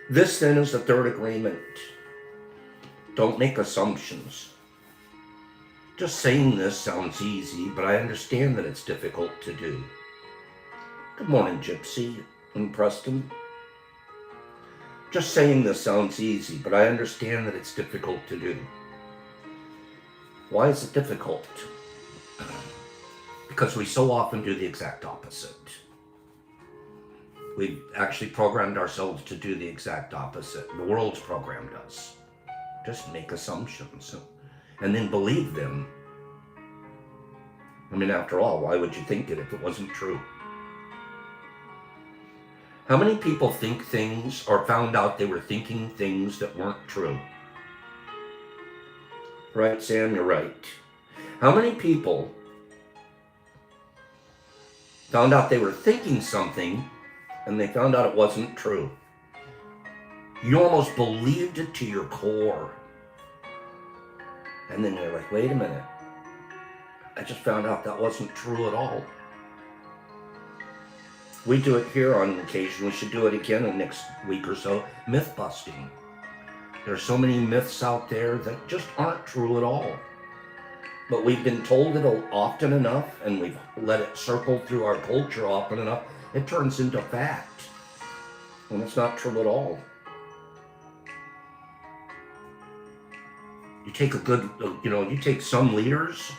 This then is the third agreement. Don't make assumptions. Just saying this sounds easy, but I understand that it's difficult to do. Good morning, Gypsy and Preston. Just saying this sounds easy, but I understand that it's difficult to do. Why is it difficult? Because we so often do the exact opposite. We've actually programmed ourselves to do the exact opposite. The world's programmed us. Just make assumptions and then believe them. I mean, after all, why would you think it if it wasn't true? How many people think things or found out they were thinking things that weren't true? Right, Sam, you're right. How many people found out they were thinking something and they found out it wasn't true? You almost believed it to your core. And then you're like, wait a minute. I just found out that wasn't true at all. We do it here on occasion. We should do it again in the next week or so. Myth busting. There's so many myths out there that just aren't true at all. But we've been told it often enough, and we've let it circle through our culture often enough, it turns into fact. And it's not true at all. You take you take some leaders,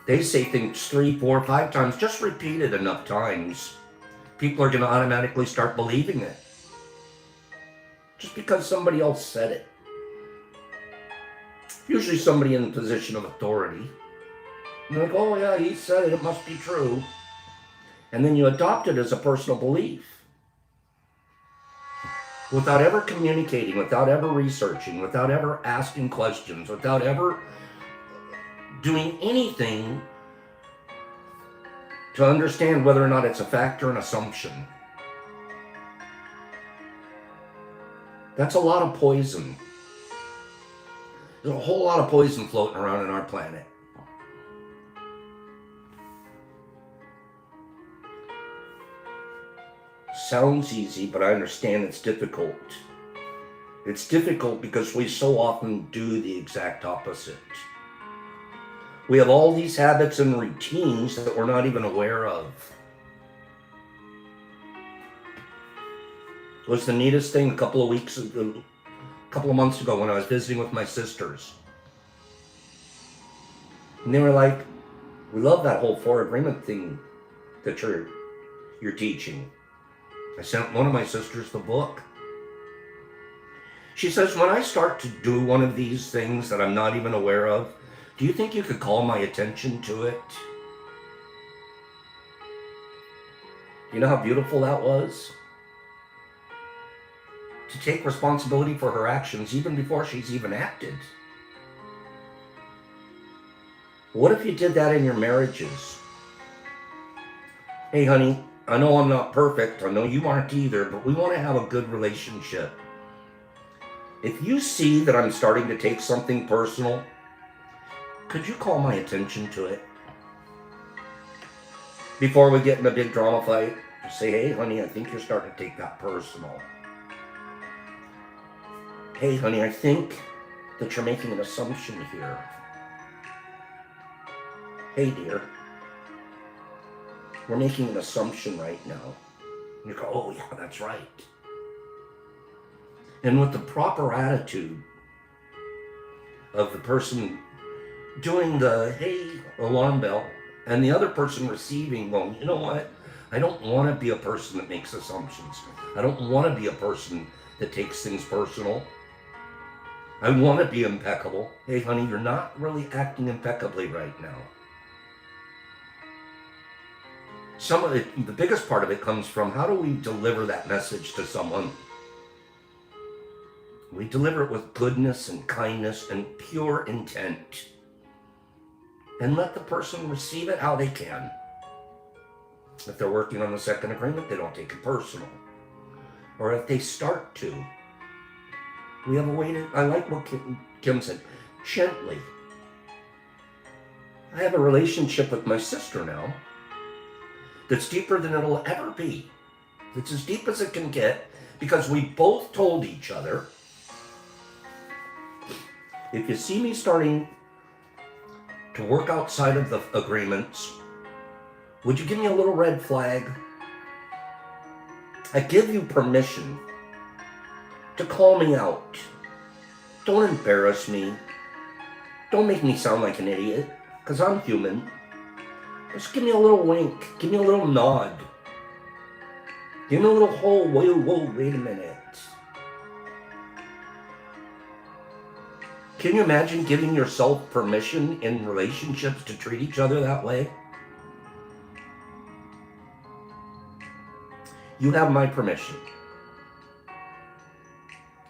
they say things 3, 4, 5 times, just repeat it enough times. People are going to automatically start believing it. Just because somebody else said it. Usually somebody in a position of authority. And they're like, oh yeah, he said it, it must be true. And then you adopt it as a personal belief. Without ever communicating, without ever researching, without ever asking questions, without ever doing anything to understand whether or not it's a fact or an assumption. That's a lot of poison. There's a whole lot of poison floating around in our planet. Sounds easy, but I understand it's difficult. It's difficult because we so often do the exact opposite. We have all these habits and routines that we're not even aware of. It was the neatest thing a couple of months ago when I was visiting with my sisters. And they were like, we love that whole 4 agreement thing that you're teaching. I sent one of my sisters the book. She says, when I start to do one of these things that I'm not even aware of, do you think you could call my attention to it? You know how beautiful that was? To take responsibility for her actions even before she's even acted. What if you did that in your marriages? Hey, honey, I know I'm not perfect. I know you aren't either, but we want to have a good relationship. If you see that I'm starting to take something personal, could you call my attention to it? Before we get in a big drama fight, just say, hey, honey, I think you're starting to take that personal. Hey, honey, I think that you're making an assumption here. Hey, dear, we're making an assumption right now. You go, oh, yeah, that's right. And with the proper attitude of the person doing the, hey, alarm bell, and the other person receiving going, you know what? I don't want to be a person that makes assumptions. I don't want to be a person that takes things personal. I want to be impeccable. Hey, honey, you're not really acting impeccably right now. Some of it, the biggest part of it comes from how do we deliver that message to someone? We deliver it with goodness and kindness and pure intent. And let the person receive it how they can. If they're working on the second agreement, they don't take it personal. Or if they start to, we have a way to, I like what Kim said, gently. I have a relationship with my sister now that's deeper than it'll ever be. It's as deep as it can get because we both told each other, if you see me starting to work outside of the agreements, would you give me a little red flag? I give you permission to call me out. Don't embarrass me. Don't make me sound like an idiot, because I'm human. Just give me a little wink. Give me a little nod. Give me a little whoa, wait a minute. Can you imagine giving yourself permission in relationships to treat each other that way? You have my permission.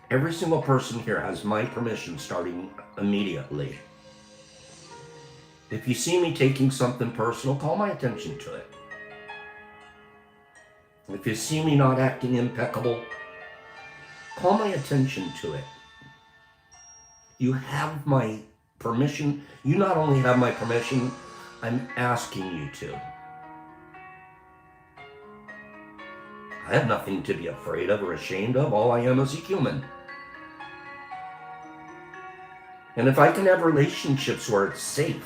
Every single person here has my permission starting immediately. If you see me taking something personal, call my attention to it. If you see me not acting impeccable, call my attention to it. You have my permission. You not only have my permission, I'm asking you to. I have nothing to be afraid of or ashamed of. All I am is a human. And if I can have relationships where it's safe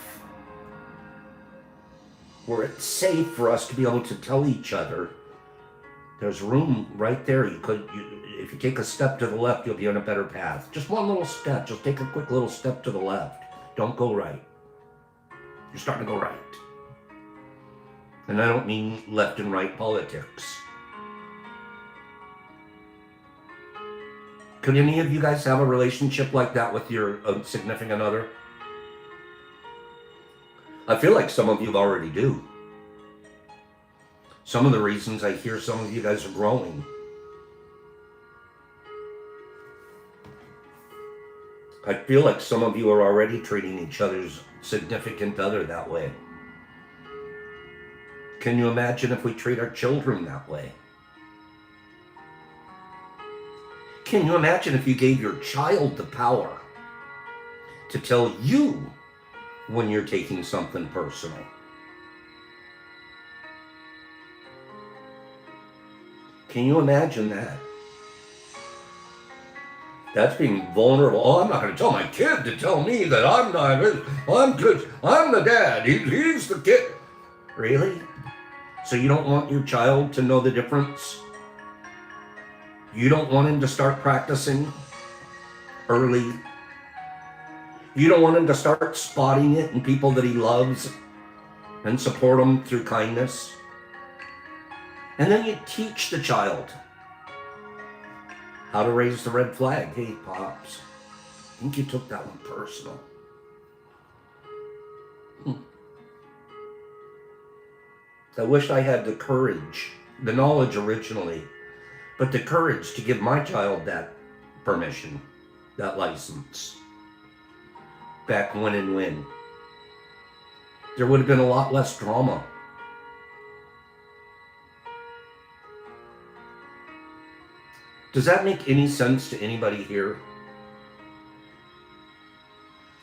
for us to be able to tell each other, there's room right there. If you take a step to the left, you'll be on a better path. Just one little step. Just take a quick little step to the left. Don't go right. You're starting to go right. And I don't mean left and right politics. Could any of you guys have a relationship like that with your significant other? I feel like some of you already do. Some of the reasons I hear some of you guys are growing. I feel like some of you are already treating each other's significant other that way. Can you imagine if we treat our children that way? Can you imagine if you gave your child the power to tell you when you're taking something personal? Can you imagine that? That's being vulnerable. Oh, I'm not going to tell my kid to tell me that I'm good. I'm the dad. He's the kid. Really? So you don't want your child to know the difference? You don't want him to start practicing early? You don't want him to start spotting it in people that he loves and support them through kindness? And then you teach the child how to raise the red flag. Hey, Pops, I think you took that one personal. I wish I had the courage the knowledge originally, but the courage to give my child that permission, that license, back when and when, there would have been a lot less drama. Does that make any sense to anybody here?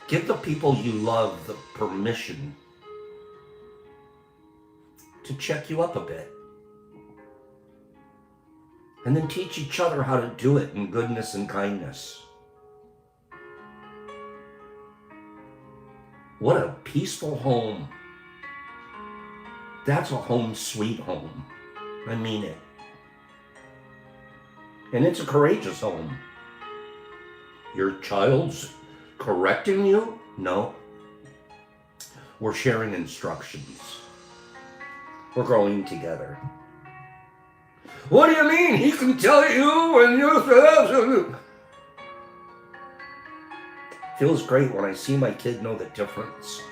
Give the people you love the permission to check you up a bit. And then teach each other how to do it in goodness and kindness. What a peaceful home. That's a home sweet home. I mean it. And it's a courageous home. Your child's correcting you? No. We're sharing instructions. We're growing together. What do you mean? He can tell you when you... Feels great when I see my kid know the difference.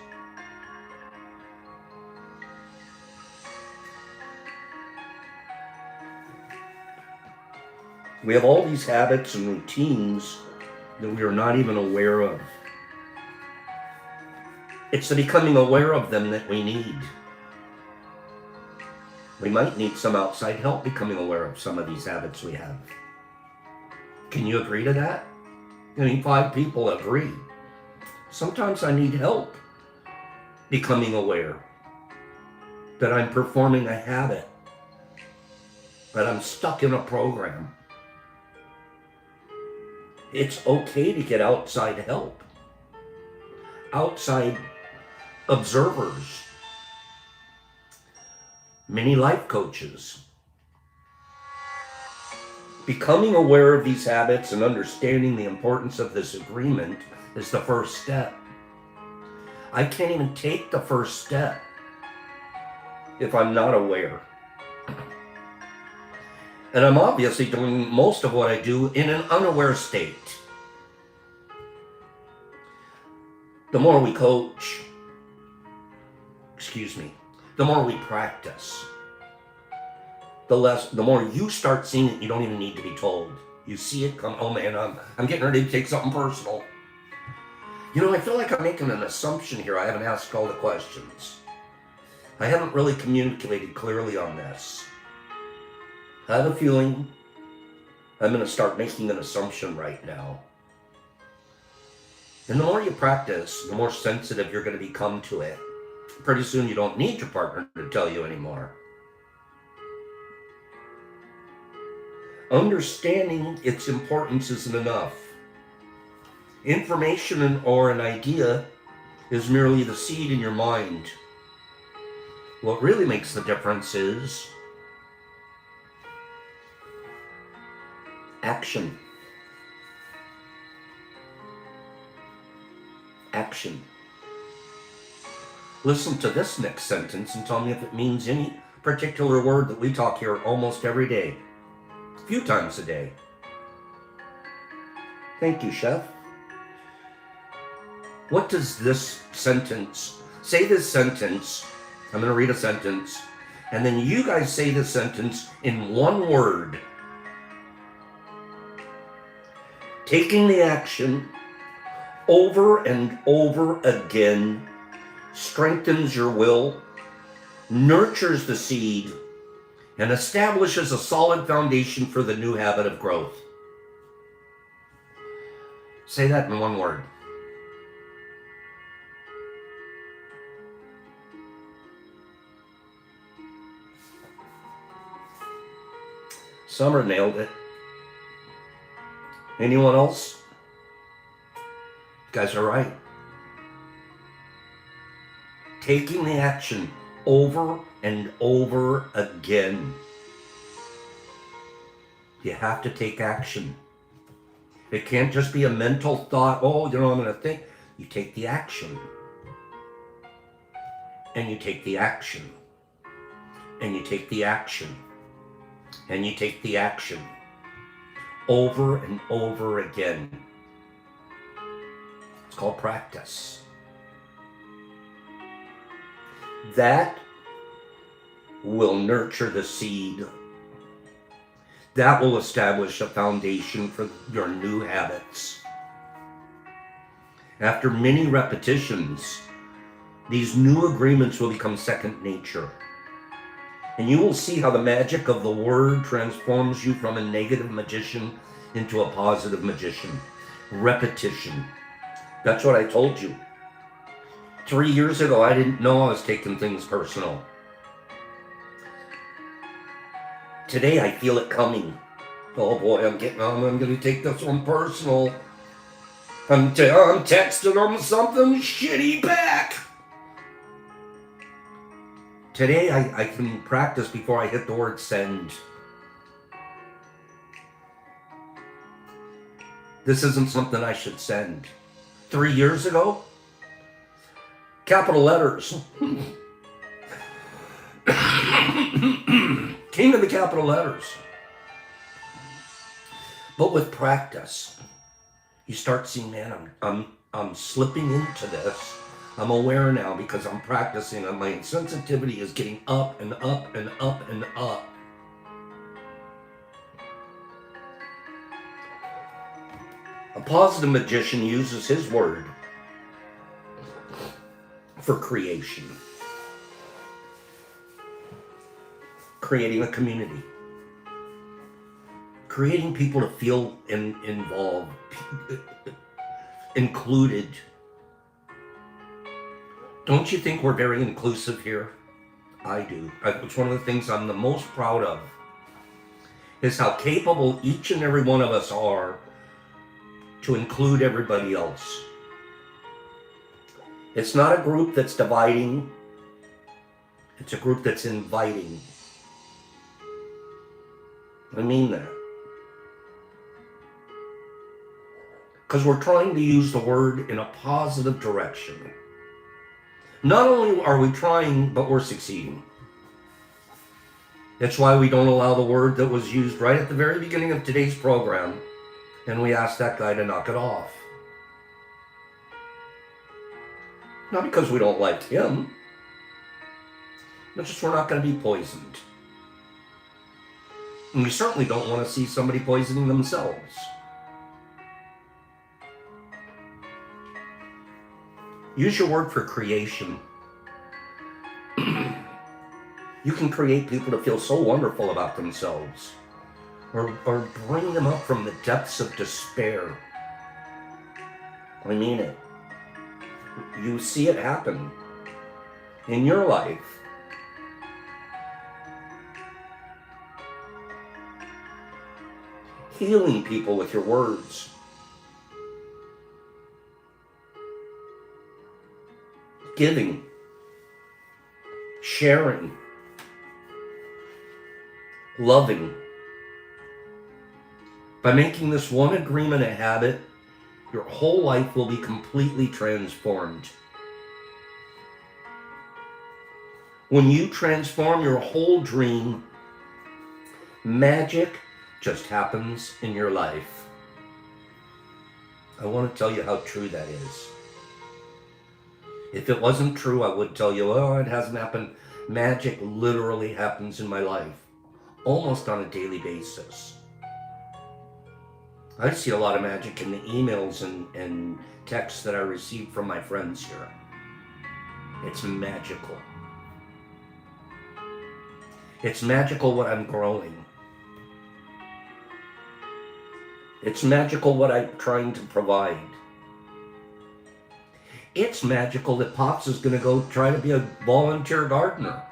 We have all these habits and routines that we are not even aware of. It's the becoming aware of them that we need. We might need some outside help becoming aware of some of these habits we have. Can you agree to that? I mean, 5 people agree. Sometimes I need help becoming aware that I'm performing a habit, that I'm stuck in a program. It's okay to get outside help, outside observers, many life coaches. Becoming aware of these habits and understanding the importance of this agreement is the first step. I can't even take the first step if I'm not aware. And I'm obviously doing most of what I do in an unaware state. The more we coach, the more we practice, the more you start seeing it, you don't even need to be told. You see it come, oh man, I'm getting ready to take something personal. You know, I feel like I'm making an assumption here. I haven't asked all the questions. I haven't really communicated clearly on this. I have a feeling I'm going to start making an assumption right now. And the more you practice, the more sensitive you're going to become to it. Pretty soon you don't need your partner to tell you anymore. Understanding its importance isn't enough. Information or an idea is merely the seed in your mind. What really makes the difference is action. Action. Listen to this next sentence and tell me if it means any particular word that we talk here almost every day. A few times a day. Thank you, Chef. What does this sentence, say this sentence, I'm going to read a sentence, and then you guys say this sentence in one word. Taking the action over and over again strengthens your will, nurtures the seed, and establishes a solid foundation for the new habit of growth. Say that in one word. Summer nailed it. Anyone else? You guys are right. Taking the action over and over again. You have to take action. It can't just be a mental thought, oh, I'm going to think. You take the action. And you take the action. And you take the action. And you take the action. Over and over again. It's called practice. That will nurture the seed. That will establish a foundation for your new habits. After many repetitions, these new agreements will become second nature. And you will see how the magic of the word transforms you from a negative magician into a positive magician. Repetition. That's what I told you. 3 years ago, I didn't know I was taking things personal. Today, I feel it coming. Oh boy, I'm going to take this one personal. I'm texting them something shitty back. Today, I can practice before I hit the word send. This isn't something I should send. 3 years ago, capital letters. King of the capital letters. But with practice, you start seeing, man, I'm slipping into this. I'm aware now because I'm practicing, and my sensitivity is getting up and up and up and up. A positive magician uses his word for creation. Creating a community. Creating people to feel involved, included. Don't you think we're very inclusive here? I do. It's one of the things I'm the most proud of, is how capable each and every one of us are to include everybody else. It's not a group that's dividing. It's a group that's inviting. I mean that. Because we're trying to use the word in a positive direction. Not only are we trying, but we're succeeding. That's why we don't allow the word that was used right at the very beginning of today's program, and we ask that guy to knock it off. Not because we don't like him, but just we're not going to be poisoned. And we certainly don't want to see somebody poisoning themselves. Use your word for creation. You can create people to feel so wonderful about themselves, or bring them up from the depths of despair. I mean it. You see it happen in your life. Healing people with your words. Giving. Sharing. Loving. By making this one agreement a habit, your whole life will be completely transformed. When you transform your whole dream, magic just happens in your life. I want to tell you how true that is. If it wasn't true, I would tell you, oh, it hasn't happened. Magic literally happens in my life, almost on a daily basis. I see a lot of magic in the emails and texts that I receive from my friends here. It's magical. It's magical what I'm growing. It's magical what I'm trying to provide. It's magical that Pops is going to go try to be a volunteer gardener.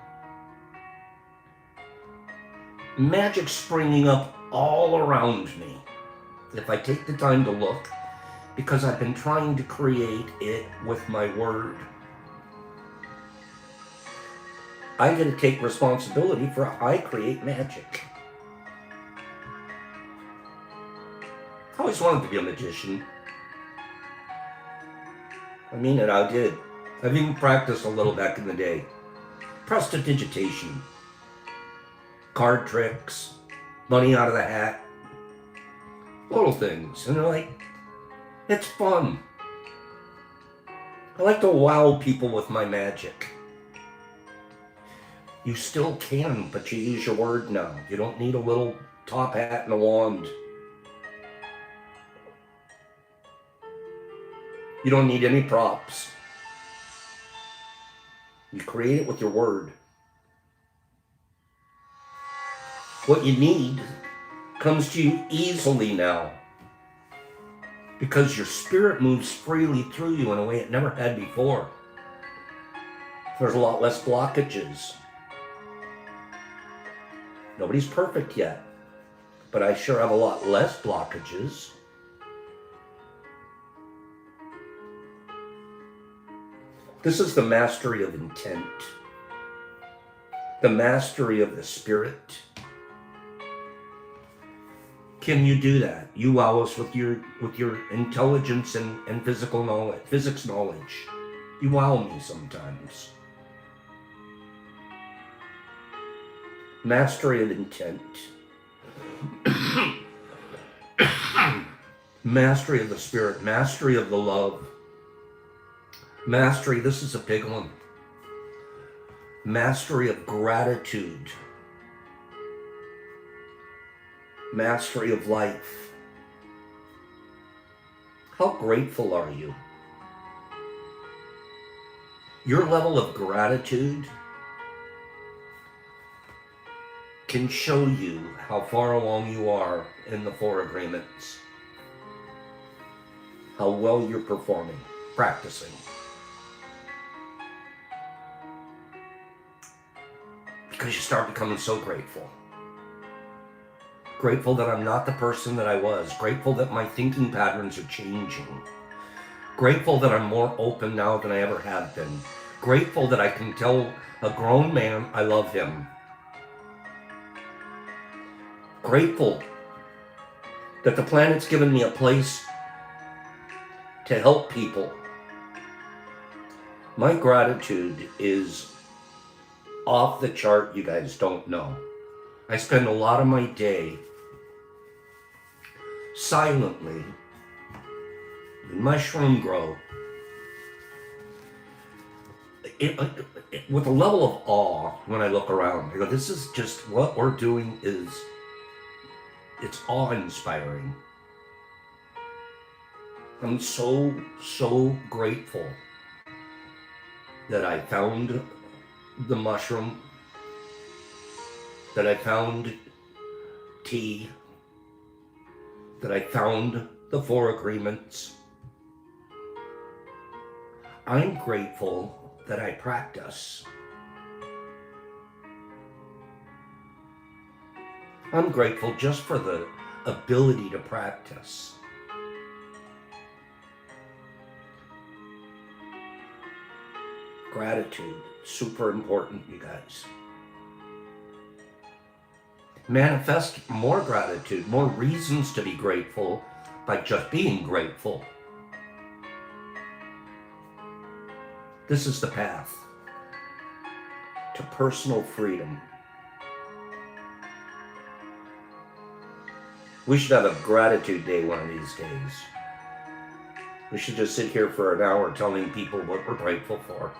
Magic springing up all around me. If I take the time to look, because I've been trying to create it with my word. I get to take responsibility for how I create magic. I always wanted to be a magician. I mean it, I did. I've even practiced a little back in the day. Prestidigitation. Card tricks. Money out of the hat. Little things. And they're like, it's fun. I like to wow people with my magic. You still can, but you use your word now. You don't need a little top hat and a wand. You don't need any props. You create it with your word. What you need comes to you easily now, because your spirit moves freely through you in a way it never had before. There's a lot less blockages. Nobody's perfect yet, but I sure have a lot less blockages. This is the mastery of intent, the mastery of the spirit. Can you do that? You wow us with your intelligence and physical knowledge, physics knowledge. You wow me sometimes. Mastery of intent. Mastery of the spirit. Mastery of the love. Mastery, this is a big one. Mastery of gratitude. Mastery of life. How grateful are you? Your level of gratitude can show you how far along you are in the 4 agreements. How well you're performing, practicing. Because you start becoming so grateful. Grateful that I'm not the person that I was. Grateful that my thinking patterns are changing. Grateful that I'm more open now than I ever have been. Grateful that I can tell a grown man I love him. Grateful that the planet's given me a place to help people. My gratitude is off the chart, you guys don't know. I spend a lot of my day silently in my shroom grow with a level of awe when I look around. I go, this is just what we're doing it's awe-inspiring. I'm so grateful that I found the mushroom, that I found tea, that I found the 4 agreements. I'm grateful that I practice. I'm grateful just for the ability to practice. Gratitude, super important, you guys. Manifest more gratitude, more reasons to be grateful by just being grateful. This is the path to personal freedom. We should have a gratitude day one of these days. We should just sit here for an hour telling people what we're grateful for.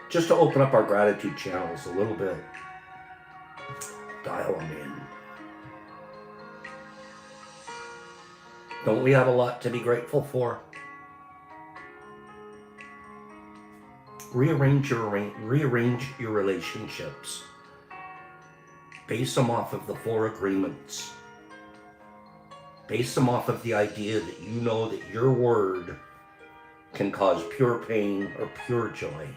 Just to open up our gratitude channels a little bit. Dial them in. Don't we have a lot to be grateful for? Rearrange your relationships. Base them off of the 4 agreements. Base them off of the idea that you know that your word can cause pure pain or pure joy.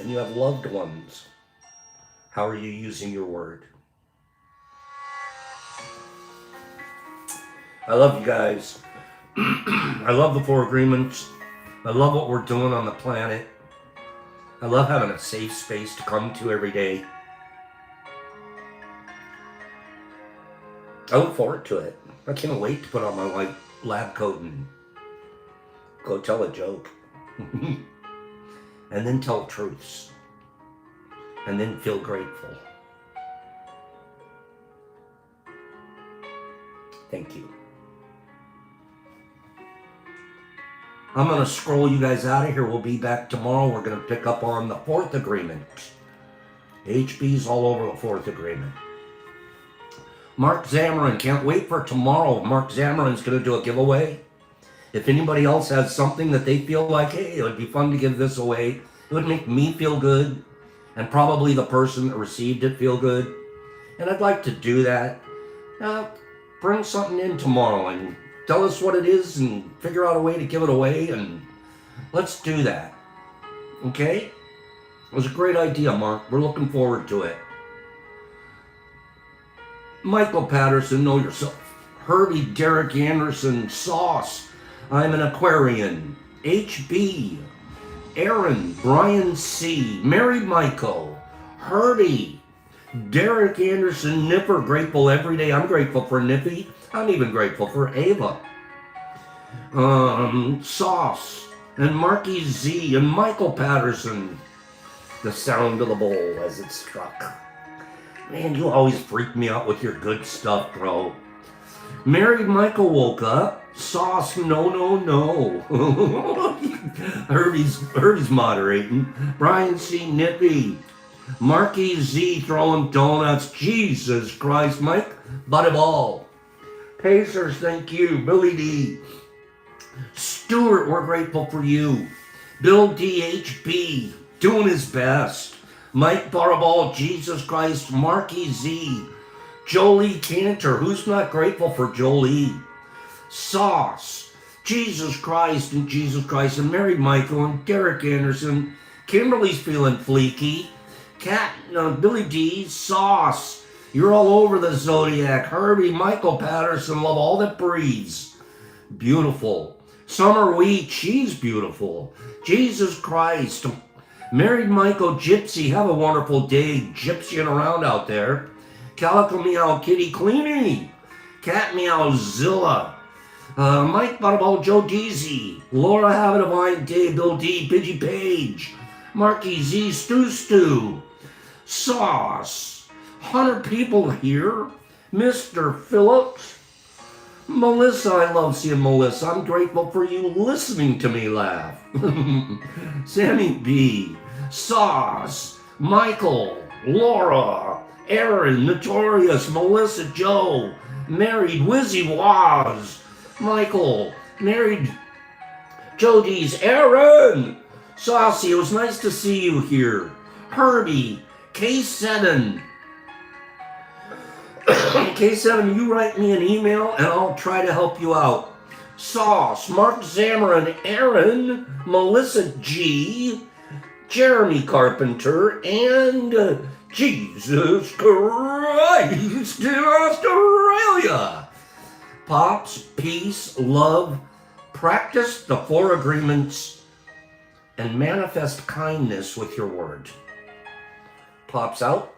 And you have loved ones. How are you using your word? I love you guys. I love the 4 agreements. I love what we're doing on the planet. I love having a safe space to come to every day. I look forward to it. I can't wait to put on my white lab coat and go tell a joke. And then tell truths. And then feel grateful. Thank you. I'm going to scroll you guys out of here. We'll be back tomorrow. We're going to pick up on the fourth agreement. HB's all over the fourth agreement. Mark Zamarin, can't wait for tomorrow. Mark Zamarin's going to do a giveaway. If anybody else has something that they feel like, hey, it would be fun to give this away, it would make me feel good, and probably the person that received it feel good, and I'd like to do that. Bring something in tomorrow and tell us what it is and figure out a way to give it away, and let's do that. Okay? It was a great idea, Mark. We're looking forward to it. Michael Patterson, know yourself. Herbie, Derek Anderson, Sauce, I'm an Aquarian. HB, Aaron, Brian C, Mary Michael, Herbie, Derek Anderson, Nipper, grateful every day. I'm grateful for Nippy. I'm even grateful for Ava. Sauce, and Marky Z, and Michael Patterson. The sound of the bowl as it struck. Man, you always freak me out with your good stuff, bro. Married Michael woke up. Sauce, no. Herbie's moderating. Brian C. Nippy. Marky Z throwing donuts. Jesus Christ, Mike Butterball. Pacers, thank you. Billy D. Stuart, we're grateful for you. Bill DHB, doing his best. Mike Butterball, Jesus Christ. Marky Z. Jolie Cantor, who's not grateful for Jolie? Sauce, Jesus Christ, and Mary Michael, and Derek Anderson. Kimberly's feeling fleeky. Billy D, Sauce, you're all over the Zodiac. Herbie, Michael Patterson, love all that breathes. Beautiful. Summer Wheat, she's beautiful. Jesus Christ. Married Michael, Gypsy, have a wonderful day. Gypsying around out there. Calico Meow, Kitty Cleany. Cat Meow, Zilla. Mike Butterball, Joe Deasy. Laura, have a divine day. Bill D, Pidgey Page. Marky Z, Stu. Sauce. 100 people here. Mr. Phillips. Melissa, I love seeing Melissa. I'm grateful for you listening to me laugh. Sammy B. Sauce. Michael. Laura. Aaron. Notorious. Melissa Joe. Married Wizzy Waz. Michael. Married Jody's. Aaron. Saucy, it was nice to see you here. Herbie. K7. K7, you write me an email and I'll try to help you out. Sauce, Mark Zamarin, Aaron, Melissa G, Jeremy Carpenter, and Jesus Christ in Australia. Pops, peace, love, practice the 4 agreements, and manifest kindness with your word. Pops out.